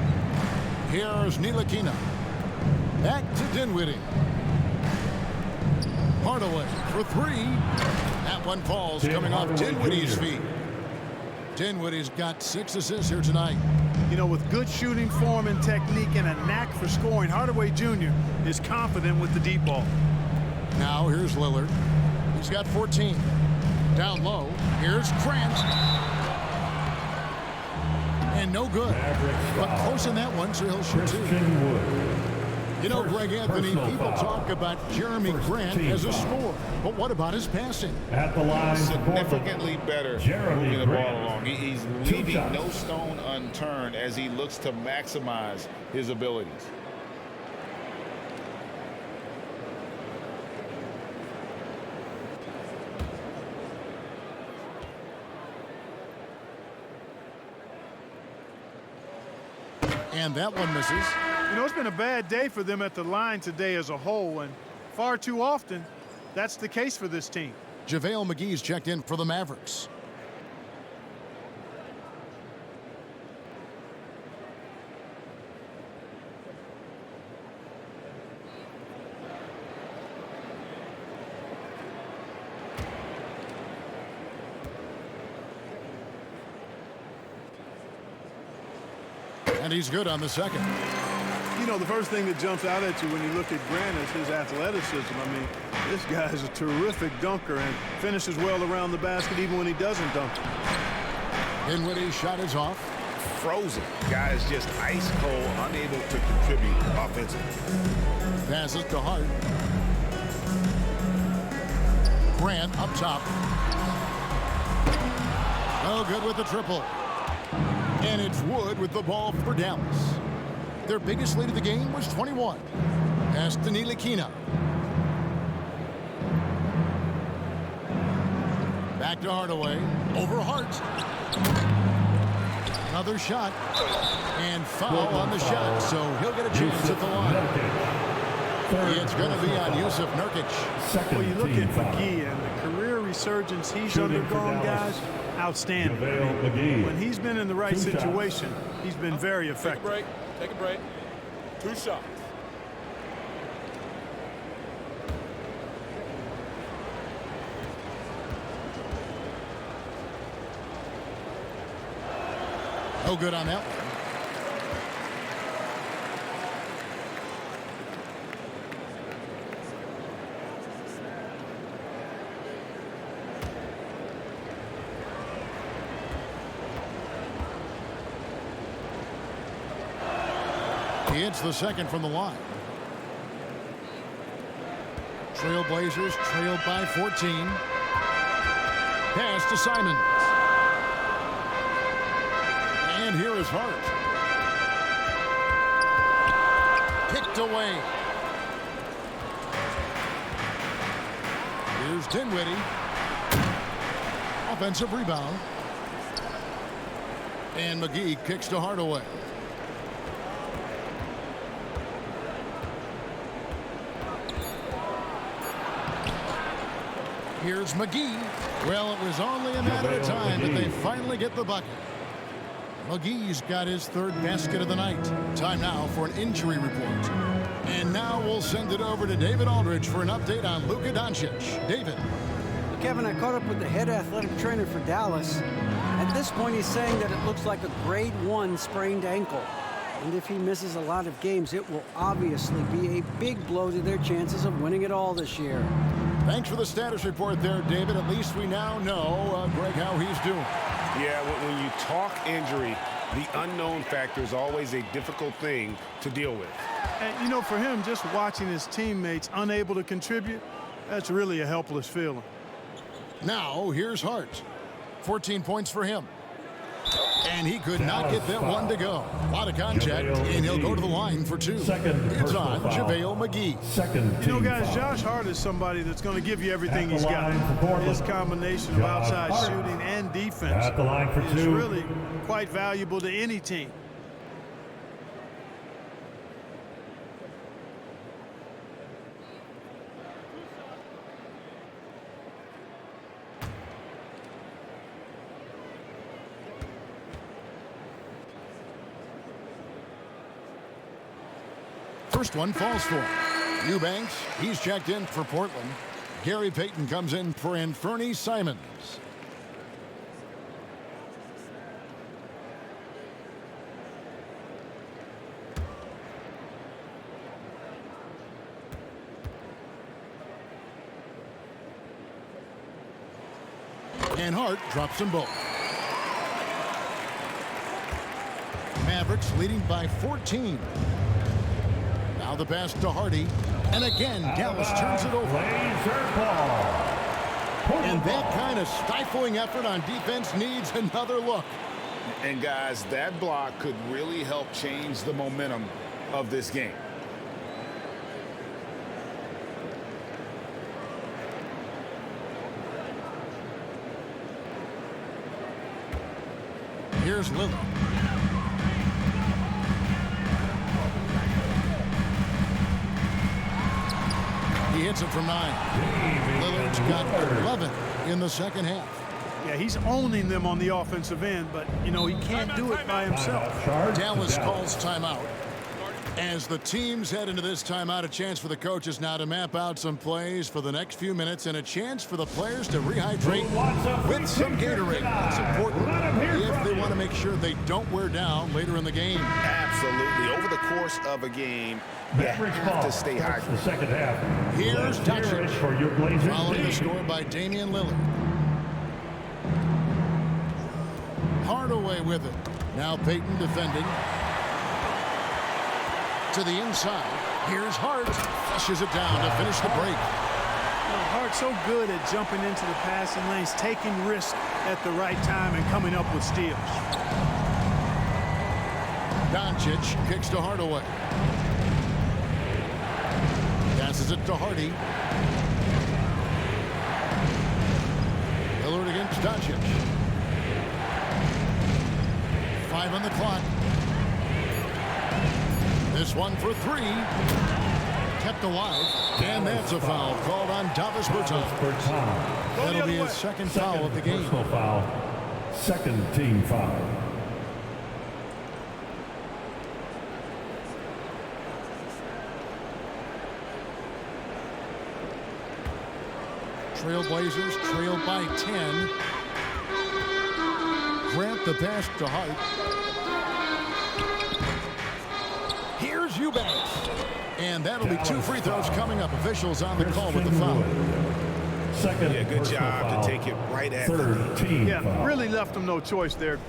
Here's Ntilikina. Back to Dinwiddie. Hardaway for 3. That one falls coming off Dinwiddie's feet. Dinwiddie's got 6 assists here tonight. You know, with good shooting form and technique and a knack for scoring, Hardaway Jr. is confident with the deep ball. Now here's Lillard. He's got 14. Down low. Here's Trent. And no good. But close in that one, so he'll shoot two. You know, Greg Anthony, people talk about Jeremy Grant as a scorer, but what about his passing? At the line, significantly better moving the ball along. He's leaving no stone unturned as he looks to maximize his abilities. And that one misses. You know, it's been a bad day for them at the line today as a whole, and far too often, that's the case for this team. JaVale McGee's checked in for the Mavericks. And he's good on the second. You know, the first thing that jumps out at you when you look at Grant is his athleticism. I mean, this guy is a terrific dunker and finishes well around the basket even when he doesn't dunk. Dinwiddie's shot is off. Frozen. Guys just ice cold, unable to contribute offensively. Passes to Hart. Grant up top. Oh, good with the triple. And it's Wood with the ball for Dallas. Their biggest lead of the game was 21. Pass to Ntilikina. Back to Hardaway. Over Hart. Another shot. And foul on the shot, so he'll get a chance at the line. It's going to be on Yusuf Nurkic. Well, you look at McGee and the career resurgence he's undergone, guys, outstanding. When he's been in the right situation, he's been very effective. Take a break. 2 shots. No good on that one. He hits the second from the line. Trailblazers trailed by 14. Pass to Simons. And here is Hart. Kicked away. Here's Dinwiddie. Offensive rebound. And McGee kicks to Hardaway. Here's McGee. Well, it was only a matter of time, but they finally get the bucket. McGee's got his third basket of the night. Time now for an injury report. And now we'll send it over to David Aldridge for an update on Luka Doncic. David. Kevin, I caught up with the head athletic trainer for Dallas. At this point, he's saying that it looks like a grade 1 sprained ankle. And if he misses a lot of games, it will obviously be a big blow to their chances of winning it all this year. Thanks for the status report there, David. At least we now know, Greg, how he's doing. Yeah, when you talk injury, the unknown factor is always a difficult thing to deal with. And, you know, for him, just watching his teammates unable to contribute, that's really a helpless feeling. Now, here's Hart. 14 points for him. And he could not get that one to go. A lot of contact, and he'll go to the line for 2. It's on JaVale McGee. You know, guys, Josh Hart is somebody that's going to give you everything he's got. His combination of outside shooting and defense is really quite valuable to any team. First one falls for him. Eubanks, he's checked in for Portland. Gary Payton comes in for Anthony Simons. And Hart drops them both. Mavericks leading by 14. Now the pass to Hardy. And again, Dallas turns it over. And that kind of stifling effort on defense needs another look. And guys, that block could really help change the momentum of this game. Here's Lillard. He hits it from 9. Lillard's got 11 in the second half. Yeah, he's owning them on the offensive end, but, you know, he can't do it by himself. Dallas calls timeout. As the teams head into this timeout, a chance for the coaches now to map out some plays for the next few minutes and a chance for the players to rehydrate with some Gatorade. That's important if they want to make sure they don't wear down later in the game. Absolutely. Over the course of a game, you have to stay hydrated. The second half. Here's Doncic for your Blazers. Following the score by Damian Lillard. Hardaway with it. Now Payton defending. To the inside. Here's Hart. Flushes it down to finish the break. Hart's so good at jumping into the passing lanes, taking risks at the right time, and coming up with steals. Doncic kicks to Hardaway. Passes it to Hardy. Lillard against Doncic. 5 on the clock. This one for 3. Kept alive. And that's a foul called on Davis Bertans. That'll be his second foul of the game. Personal foul. Second team foul. Trailblazers trail by 10. Grant the pass to Hart. Here's Eubanks. And that'll be 2 free throws coming up. Officials on the call with the foul. Second, yeah, good job to take it right at third team. Yeah, foul. really left him no choice there.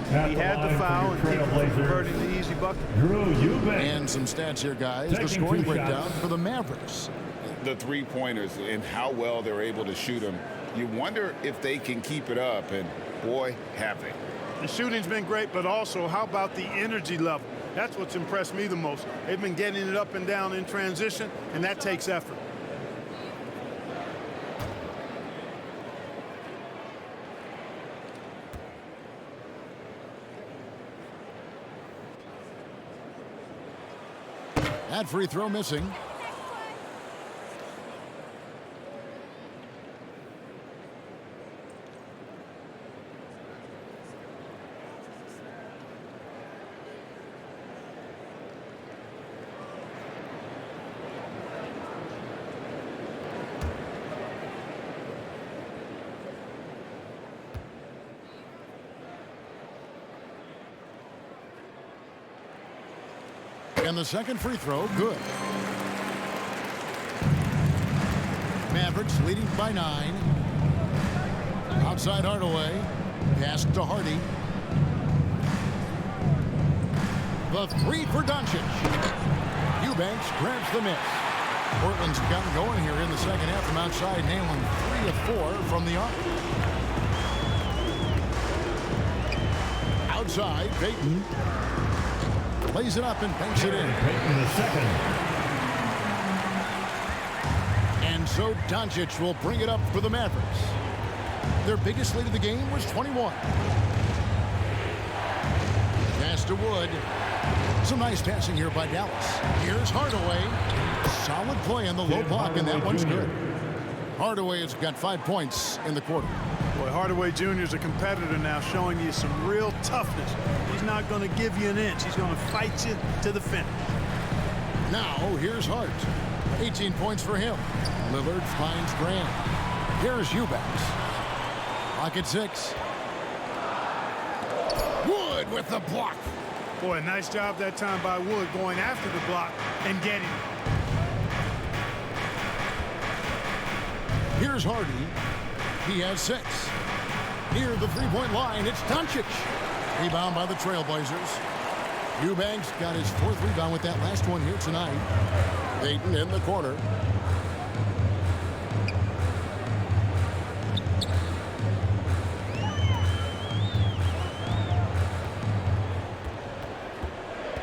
He had the foul and he converted the easy bucket. And some stats here, guys. The scoring breakdown for the Mavericks. The three-pointers and how well they're able to shoot them. You wonder if they can keep it up, and boy, have they. The shooting's been great, but also how about the energy level? That's what's impressed me the most. They've been getting it up and down in transition, and that takes effort. That free throw missing. And the second free throw, good. Mavericks leading by 9. Outside Hardaway. Pass to Hardy. The 3 for Doncic. Eubanks grabs the miss. Portland's gotten going here in the second half from outside, nailing 3 of 4 from the arc. Outside, Payton. Lays it up and banks it in. Payton the second. And so Doncic will bring it up for the Mavericks. Their biggest lead of the game was 21. Pass to Wood. Some nice passing here by Dallas. Here's Hardaway. Solid play on the low block, and that one's good. Hardaway has got 5 points in the quarter. Boy, Hardaway Jr. is a competitor now, showing you some real toughness. He's not going to give you an inch. He's going to fight you to the finish. Now, here's Hart. 18 points for him. Lillard finds Grant. Here's Eubanks. Pocket 6. Wood with the block. Boy, nice job that time by Wood going after the block and getting it. Here's Hardy. He has 6. Near the three-point line, it's Doncic. Rebound by the Trailblazers. Eubanks got his 4th rebound with that last one here tonight. Ayton in the corner.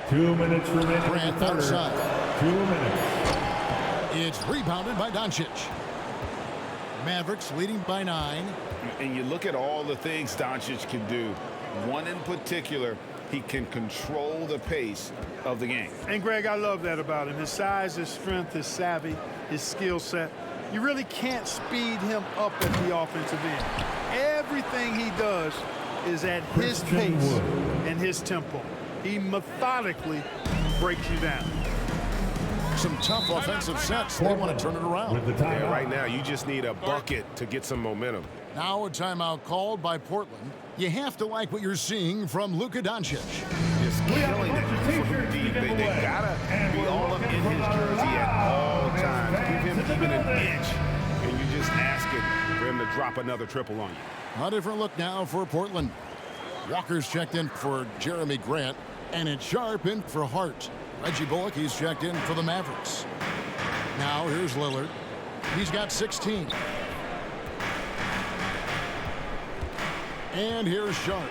Two minutes remaining. Grant outside. 2 minutes. It's rebounded by Doncic. Mavericks leading by 9. And you look at all the things Doncic can do. One in particular, he can control the pace of the game. And Greg, I love that about him. His size, his strength, his savvy, his skill set. You really can't speed him up at the offensive end. Everything he does is at his pace and his tempo. He methodically breaks you down. Some tough offensive sets. They want to turn it around. Yeah, right now, you just need a bucket to get some momentum. Now a timeout called by Portland. You have to like what you're seeing from Luka Doncic. Just killing it from deep. They gotta be all up in his jersey at all times. Give him even an inch, and you're just asking for him to drop another triple on you. A different look now for Portland. Walker's checked in for Jeremy Grant, and it's Sharp in for Hart. Reggie Bullock, he's checked in for the Mavericks. Now here's Lillard. He's got 16. And here's Sharp.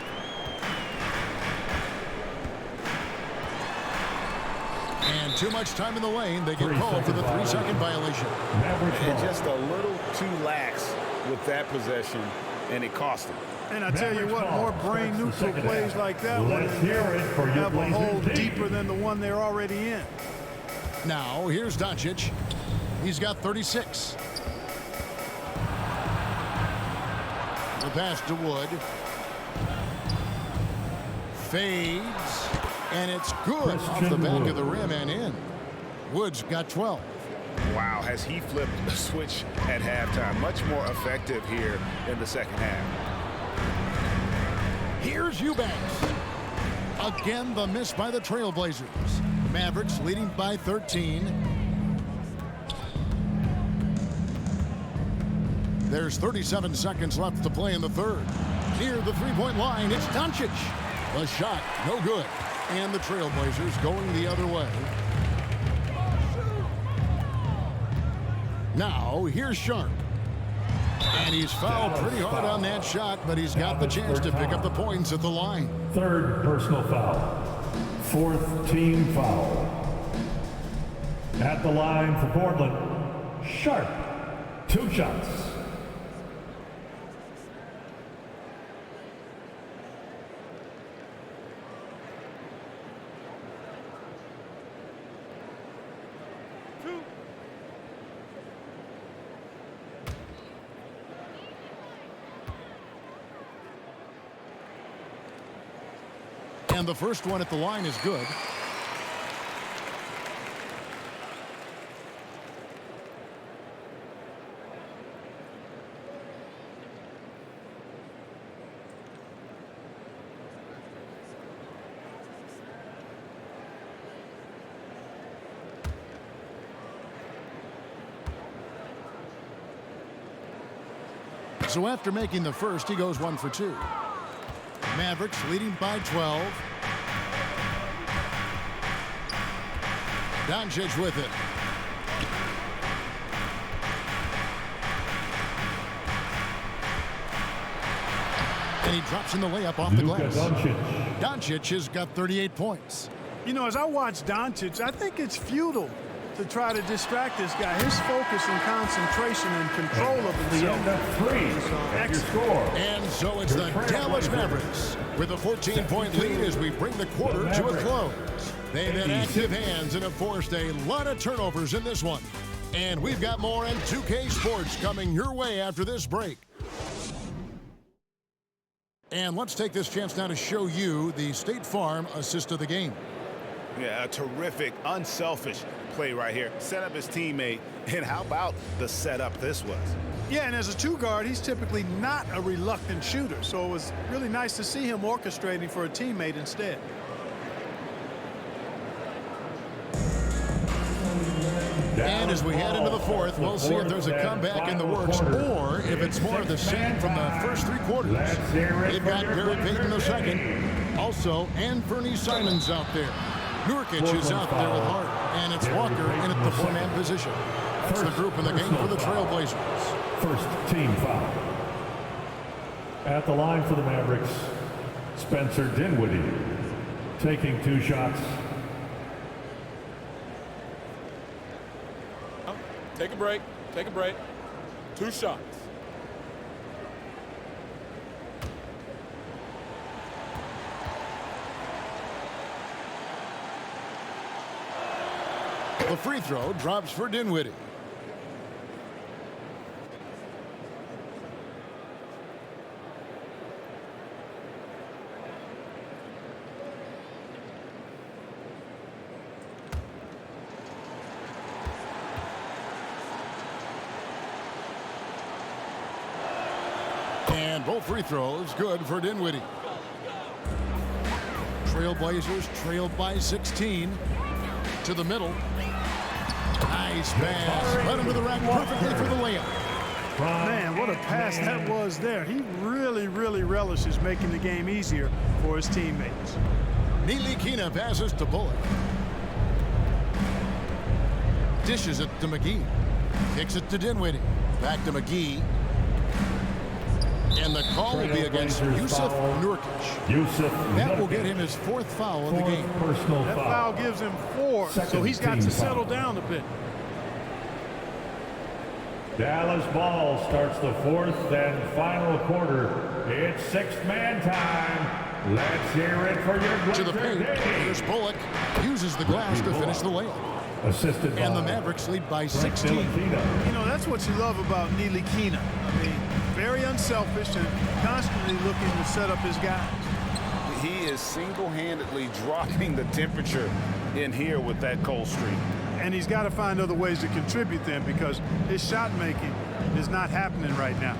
And too much time in the lane. They get called for the 3-second violation. And just a little too lax with that possession, and it cost him. And I tell you what, more brain neutral plays like that one have a hole deeper than the one they're already in. Now here's Doncic. He's got 36. The pass to Wood. Fades. And it's good off the back of the rim and in. Wood's got 12. Wow, has he flipped the switch at halftime. Much more effective here in the second half. Here's Eubanks. Again, the miss by the Trailblazers. Mavericks leading by 13. There's 37 seconds left to play in the third. Near the three-point line, it's Doncic. The shot, no good. And the Trailblazers going the other way. Now, here's Sharp. And he's fouled pretty hard on that shot, but he's got the chance to pick up the points at the line. Third personal foul. Fourth team foul. At the line for Portland, Sharp. 2 shots. And the first one at the line is good. So after making the first, he goes 1 for 2. Mavericks leading by 12. Doncic with it. And he drops in the layup off the glass. Doncic has got 38 points. You know, as I watch Doncic, I think it's futile to try to distract this guy. His focus and concentration and control of himself. The end of 3. Your score. And so it's the Dallas Mavericks with a 14-point lead as we bring the quarter to a close. They've had active hands and have forced a lot of turnovers in this one. And we've got more N2K Sports coming your way after this break. And let's take this chance now to show you the State Farm assist of the game. Yeah, a terrific, unselfish play right here. Set up his teammate, and how about the setup this was? Yeah, and as a 2 guard, he's typically not a reluctant shooter, so it was really nice to see him orchestrating for a teammate instead. And as we head into the fourth, we'll see if there's a comeback in the works or if it's more of the same from the first three quarters. They've got Gary Payton II. Also, Anthony Simons out there. Nurkic is out there with Hart. And it's Walker in at the four-man position. That's the group in the game for the Trailblazers. First team foul. At the line for the Mavericks, Spencer Dinwiddie taking 2 shots. Take a break. Take a break. 2 shots. The free throw drops for Dinwiddie. And both free throws good for Dinwiddie. Trailblazers trailed by 16. To the middle. Nice pass. Led him to the rack perfectly for the layup. Man, what a pass that was there. He really, really relishes making the game easier for his teammates. Ntilikina passes to Bullock. Dishes it to McGee. Kicks it to Dinwiddie. Back to McGee. And the call will be against Yusuf Nurkic. That will get him his 4th foul of the game. That foul gives him 4, so he's got to settle down a bit. Dallas ball starts the 4th and final quarter. It's 6th man time. Let's hear it for your to the paint. Here's Bullock. Uses the glass to finish the layup. Assisted and the Mavericks lead by 16. You know, that's what you love about Ntilikina. I mean, very unselfish and constantly looking to set up his guys. He is single-handedly dropping the temperature in here with that cold streak. And he's got to find other ways to contribute then because his shot making is not happening right now.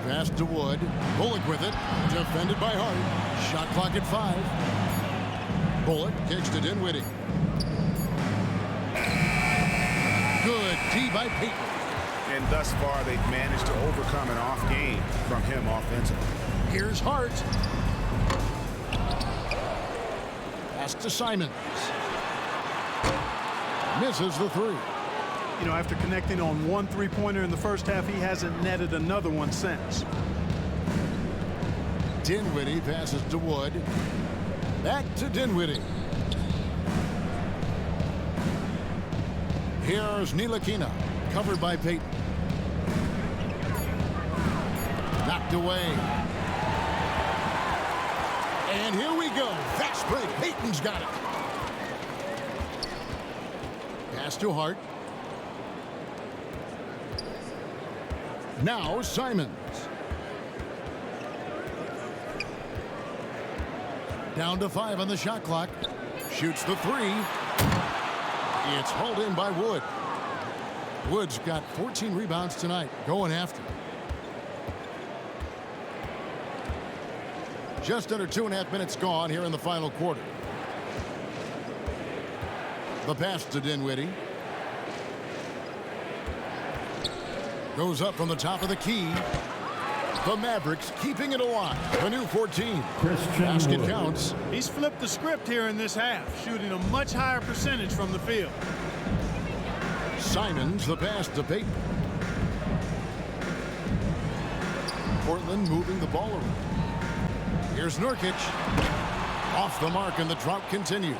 Pass to Wood. Bullock with it. Defended by Hart. Shot clock at 5. Bullock kicks to Dinwiddie. Good D by Payton. And thus far, they've managed to overcome an off game from him offensively. Here's Hart. Pass to Simons. Misses the 3. You know, after connecting on 1 3-pointer in the first half, he hasn't netted another one since. Dinwiddie passes to Wood. Back to Dinwiddie. Here's Ntilikina, covered by Payton. Knocked away. And here we go. Fast break. Payton's got it. Pass to Hart. Now Simons. Down to 5 on the shot clock. Shoots the 3. It's hauled in by Wood. Wood's got 14 rebounds tonight. Going after. Just under 2.5 minutes gone here in the final quarter. The pass to Dinwiddie. Goes up from the top of the key. The Mavericks keeping it alive. The new 14. Basket counts. He's flipped the script here in this half, shooting a much higher percentage from the field. Simons, the pass to Payton. Portland moving the ball around. Here's Nurkic. Off the mark, and the drought continues.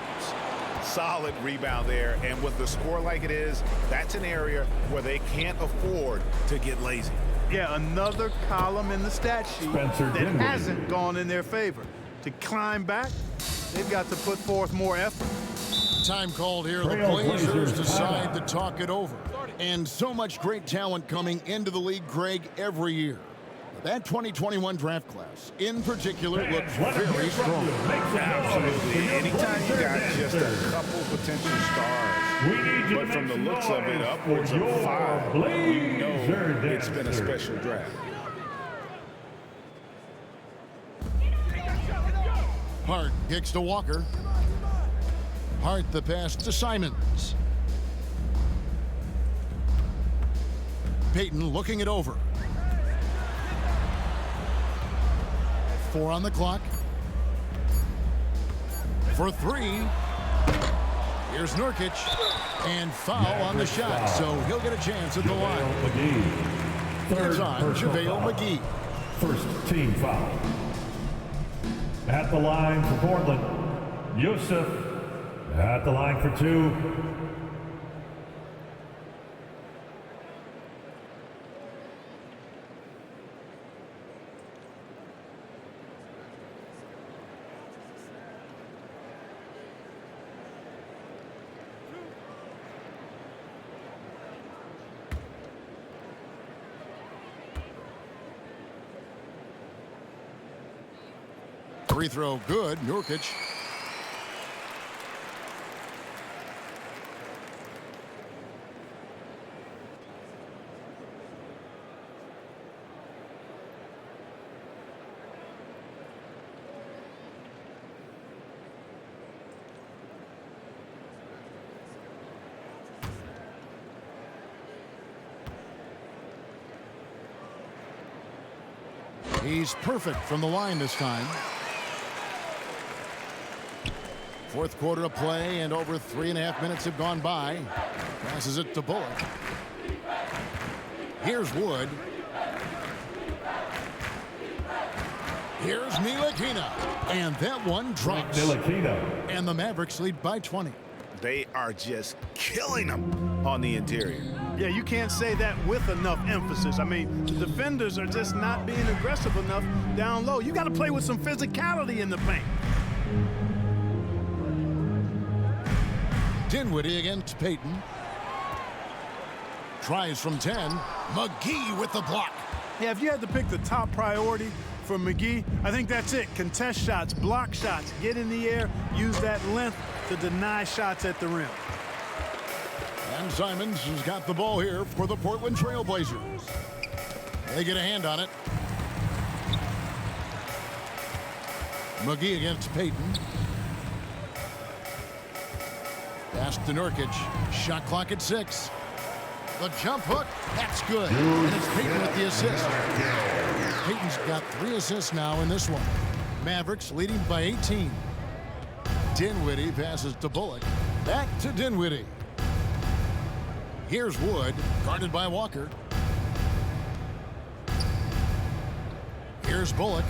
Solid rebound there, and with the score like it is, that's an area where they can't afford to get lazy. Yeah, another column in the stat sheet that hasn't gone in their favor. To climb back, they've got to put forth more effort. Time called here. The Blazers decide to talk it over. And so much great talent coming into the league, Greg, every year. That 2021 draft class, in particular, looks very strong. Absolutely. Anytime you got just a couple potential stars, but from the looks of it, upwards of 5, you know it's been a special draft. Hart kicks to Walker. Hart the pass to Simons. Payton looking it over. 4 on the clock. For 3. Here's Nurkic. And foul on the shot, so he'll get a chance at the line. It's on JaVale McGee. First team foul. At the line for Portland, Yusuf. At the line for 2. Free throw good, Nurkic. He's perfect from the line this time. Fourth quarter of play, and over 3.5 minutes have gone by. Passes it to Bullock. Here's Wood. Here's Ntilikina. And that one drops. And the Mavericks lead by 20. They are just killing them on the interior. Yeah, you can't say that with enough emphasis. I mean, the defenders are just not being aggressive enough down low. You got to play with some physicality in the paint. Dinwiddie against Payton. Tries from 10. McGee with the block. Yeah, if you had to pick the top priority for McGee, I think that's it. Contest shots, block shots, get in the air, use that length to deny shots at the rim. And Simons has got the ball here for the Portland Trail Blazers. They get a hand on it. McGee against Payton. Pass to Nurkic. Shot clock at 6. The jump hook, that's good. And it's Payton with the assist. Payton's got 3 assists now in this one. Mavericks leading by 18. Dinwiddie passes to Bullock. Back to Dinwiddie. Here's Wood, guarded by Walker. Here's Bullock.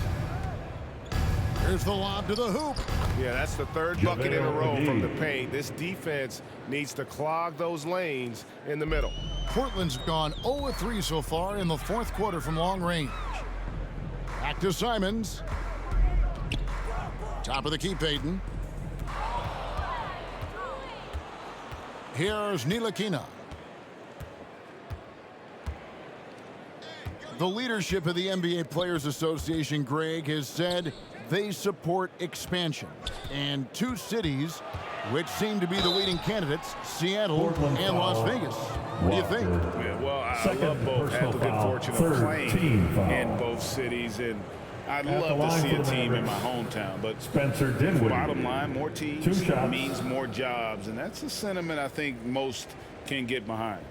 Here's the lob to the hoop. Yeah, that's the 3rd bucket in a row from the paint. This defense needs to clog those lanes in the middle. Portland's gone 0-3 so far in the 4th quarter from long range. Back to Simons. Top of the key, Payton. Here's Ntilikina. The leadership of the NBA Players Association, Greg, has said they support expansion. And 2 cities which seem to be the leading candidates, Seattle and Las Vegas. What do you think? Yeah, well, I love both. Had the good fortune of playing in both cities, and I'd love to see a team in my hometown. But Spencer Dinwiddie. Bottom line, more teams means more jobs, and that's a sentiment I think most can get behind.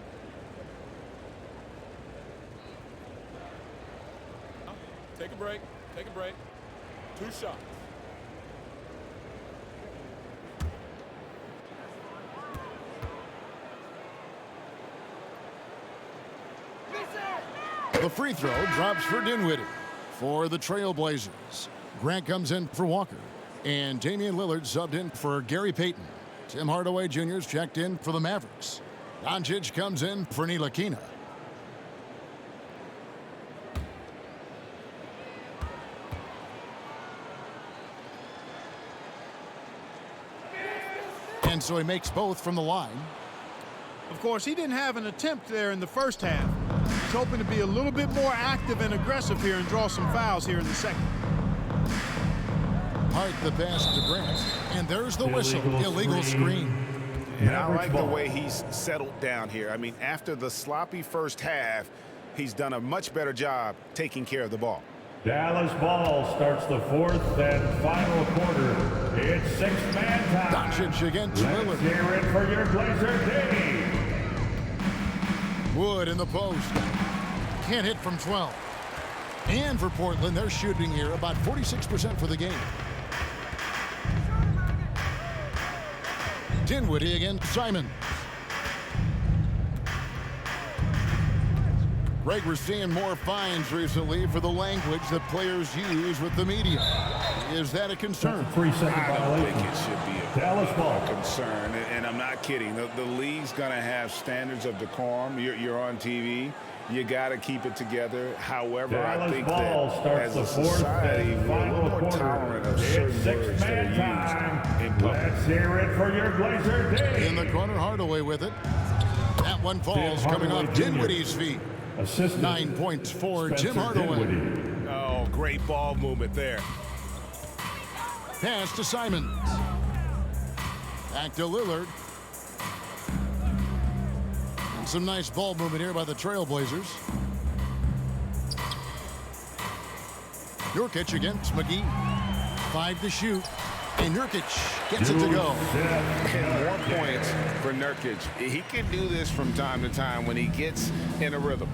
Take a break. Take a break. 2 shots. The free throw drops for Dinwiddie for the Trail Blazers. Grant comes in for Walker. And Damian Lillard subbed in for Gary Payton. Tim Hardaway Jr.'s checked in for the Mavericks. Doncic comes in for Ntilikina. And so he makes both from the line. Of course, he didn't have an attempt there in the first half. He's hoping to be a little bit more active and aggressive here and draw some fouls here in the second. Hart the pass to Grant. And there's the whistle. Illegal screen. And I like the way he's settled down here. I mean, after the sloppy first half, he's done a much better job taking care of the ball. Dallas ball starts the 4th and final quarter. It's six-man time. Doncic against Let's Lillard. hear it for your Blazer, Dave. Wood in the post. Can't hit from 12. And for Portland, they're shooting here about 46% for the game. Dinwiddie against Simon. Greg, we're seeing more fines recently for the language that players use with the media. Is that a concern? 3-second I don't violation. think it should be Dallas ball. a concern, and I'm not kidding. The league's going to have standards of decorum. You're on TV. You got to keep it together. However, Dallas I think ball that starts as the a fourth society, and we're a final little more quarter. tolerant of It's certain words that six-man are time. used in public. Let's hear it for your Blazer, Dave. In the corner, Hardaway with it. That one falls Tim coming Hardaway off Jr. Dinwiddie's feet. Assistant. 9 points for Tim Spencer Hardaway. Dinwiddie. Oh, great ball movement there. Pass to Simons. Back to Lillard. And some nice ball movement here by the Trailblazers. Nurkic against McGee. 5 to shoot. And Nurkic gets it to go. And more points for Nurkic. He can do this from time to time when he gets in a rhythm.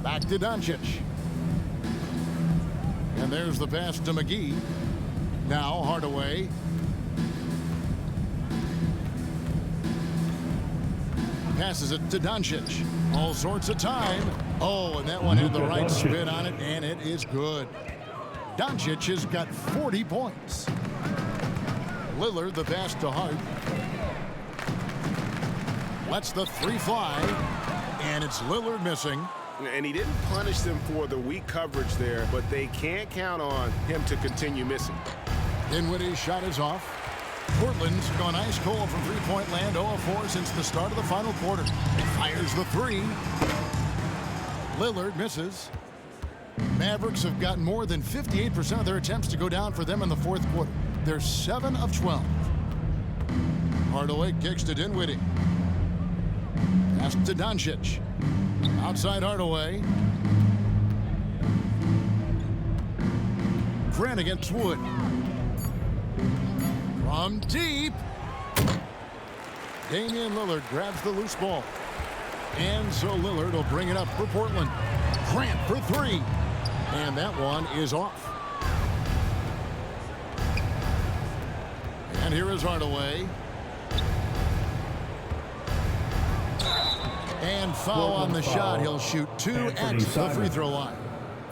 Back to Doncic. And there's the pass to McGee. Now Hardaway. Passes it to Doncic. All sorts of time. Oh, and that one had the right spin on it, and it is good. Doncic has got 40 points. Lillard, the pass to Hart. Lets the three fly, and it's Lillard missing. And he didn't punish them for the weak coverage there, but they can't count on him to continue missing. Dinwiddie's shot is off. Portland's gone ice cold from three-point land, 0-4 since the start of the final quarter. Fires the three. Lillard misses. Mavericks have gotten more than 58% of their attempts to go down for them in the fourth quarter. They're 7 of 12. Hardaway kicks to Dinwiddie. Pass to Doncic. Outside Hardaway. Grant against Wood. From deep. Damian Lillard grabs the loose ball. And so Lillard will bring it up for Portland. Grant for three. And that one is off. And here is Hardaway. And foul on the shot. He'll shoot 2 at the free throw line.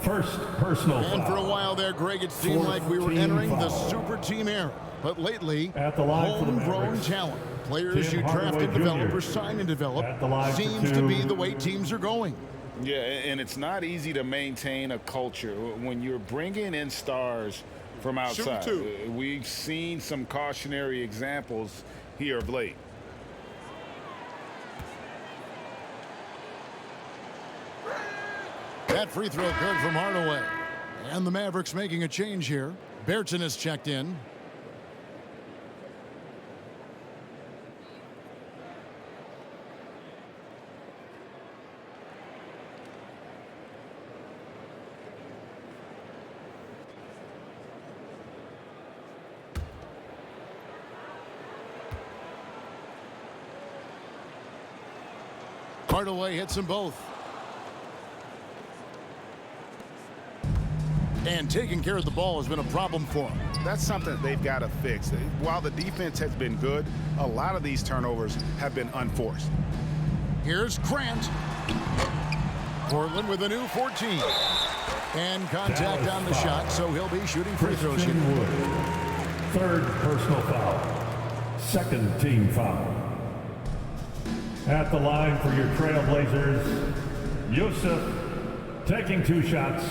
First personal foul. And for a while there, Greg, it seemed like we were entering the super team era. But lately, At the line for the homegrown Mavericks, talent, players Tim you draft Hardaway and develop Jr. or sign and develop, At the line for seems to two. be the way teams are going. Yeah, and it's not easy to maintain a culture when you're bringing in stars from outside. We've seen some cautionary examples here of late. That free throw good from Hardaway. And the Mavericks making a change here. Berton has checked in. Hardaway hits them both. And taking care of the ball has been a problem for them. That's something they've got to fix. While the defense has been good, a lot of these turnovers have been unforced. Here's Grant. Portland with a new 14. And contact on the shot, so he'll be shooting free throws here. Wood. Third personal foul. Second team foul. At the line for your Trailblazers, Yusuf taking 2 shots.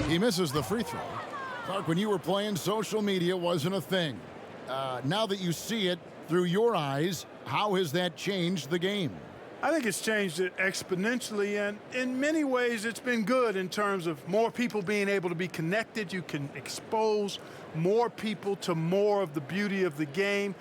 He misses the free throw. Clark, when you were playing, social media wasn't a thing. Now that you see it through your eyes, how has that changed the game? I think it's changed it exponentially, and in many ways it's been good in terms of more people being able to be connected. You can expose more people to more of the beauty of the game.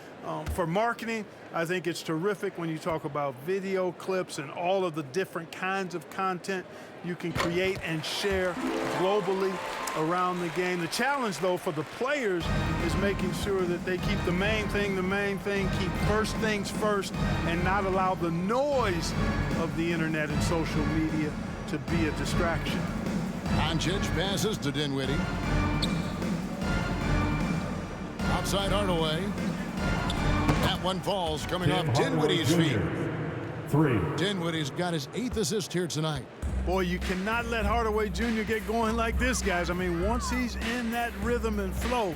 For marketing, I think it's terrific when you talk about video clips and all of the different kinds of content you can create and share globally around the game. The challenge, though, for the players is making sure that they keep the main thing, keep first things first, and not allow the noise of the internet and social media to be a distraction. Doncic passes to Dinwiddie. Outside Hardaway. That one falls coming off Dinwiddie's feet. 3. Dinwiddie's got his 8th assist here tonight. Boy, you cannot let Hardaway Jr. get going like this, guys. I mean, once he's in that rhythm and flow,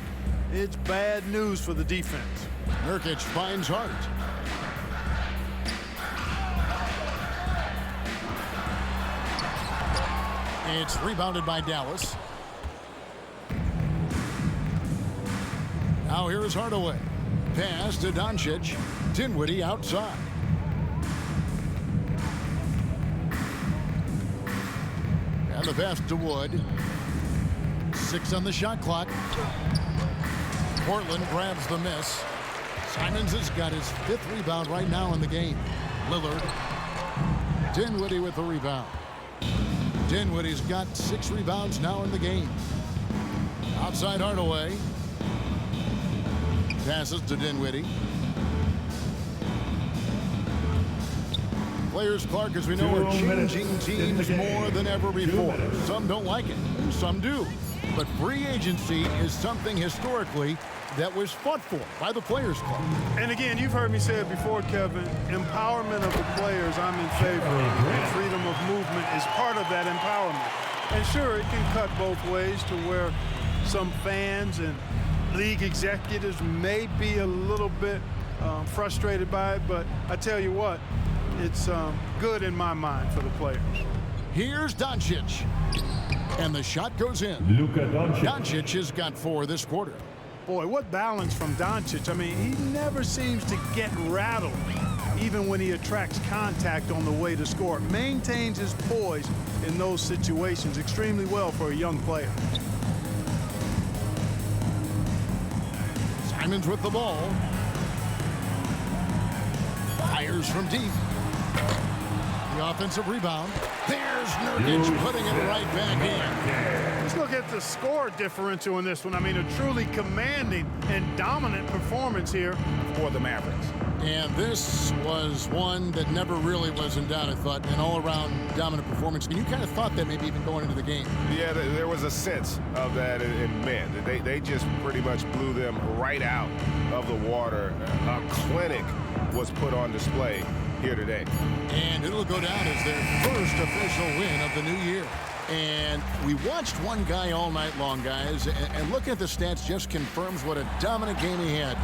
it's bad news for the defense. Nurkic finds Hart. It's rebounded by Dallas. Now here is Hardaway. Pass to Doncic. Dinwiddie outside. And the pass to Wood. 6 on the shot clock. Portland grabs the miss. Simons has got his 5th rebound right now in the game. Lillard. Dinwiddie with the rebound. Dinwiddie's got 6 rebounds now in the game. Outside Hardaway. Passes to Dinwiddie. Players, Clark, as we know, are changing teams more than ever before. Some don't like it, some do. But free agency is something historically that was fought for by the Players Club. And again, you've heard me say it before, Kevin, empowerment of the players, I'm in favor of. And freedom of movement is part of that empowerment. And sure, it can cut both ways to where some fans and league executives may be a little bit frustrated by it, but I tell you what, it's good in my mind for the players. Here's Doncic. And the shot goes in. Luka Doncic. Doncic has got 4 this quarter. Boy, what balance from Doncic. I mean, he never seems to get rattled, even when he attracts contact on the way to score. Maintains his poise in those situations extremely well for a young player. Simons with the ball. Fires from deep. The offensive rebound. There's Nurkic putting it right back in. Let's look at the score differential in this one. I mean, a truly commanding and dominant performance here for the Mavericks. And this was one that never really was in doubt, I thought, an all-around dominant performance. And you kind of thought that maybe even going into the game. Yeah, there was a sense of that in men. They just pretty much blew them right out of the water. A clinic was put on display here today. And it'll go down as their first official win of the new year. And we watched one guy all night long, guys, and looking at the stats just confirms what a dominant game he had.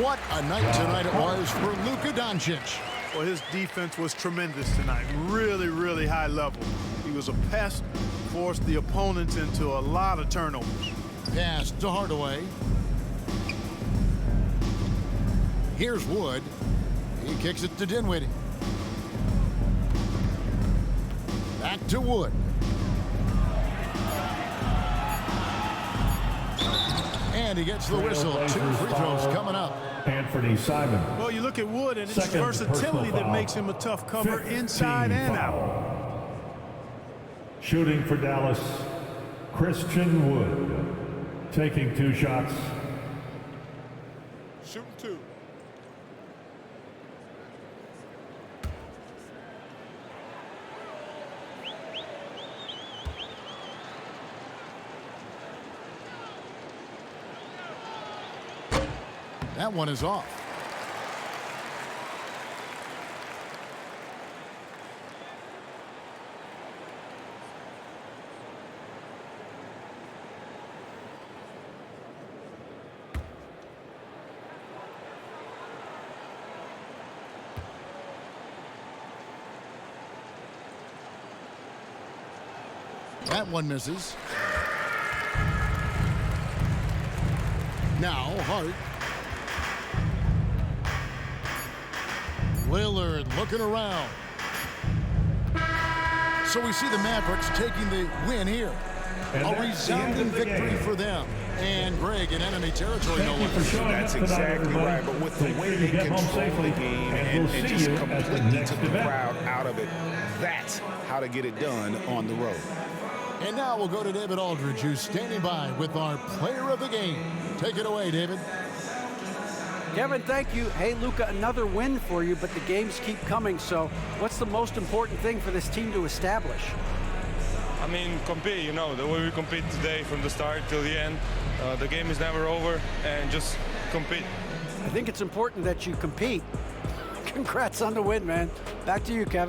What a night tonight it was for Luka Doncic. Well, his defense was tremendous tonight. Really, really high level. He was a pest, forced the opponents into a lot of turnovers. Pass to Hardaway. Here's Wood. He kicks it to Dinwiddie. Back to Wood. And he gets the whistle. 2 free throws coming up. Anthony Simon. Well, you look at Wood and it's versatility that makes him a tough cover inside and out. Shooting for Dallas, Christian Wood. Taking 2 shots. Shooting 2. That one is off. That one misses. Now Hart. Lillard looking around. So we see the Mavericks taking the win here. A resounding victory for them. And Greg in enemy territory, no less. That's exactly right. But with the way they control the game and just completely took the crowd out of it, that's how to get it done on the road. And now we'll go to David Aldridge, who's standing by with our player of the game. Take it away, David. Kevin, thank you. Hey, Luka, another win for you, but the games keep coming. So what's the most important thing for this team to establish? I mean, compete, you know, the way we compete today from the start till the end. The game is never over, and just compete. I think it's important that you compete. Congrats on the win, man. Back to you, Kevin.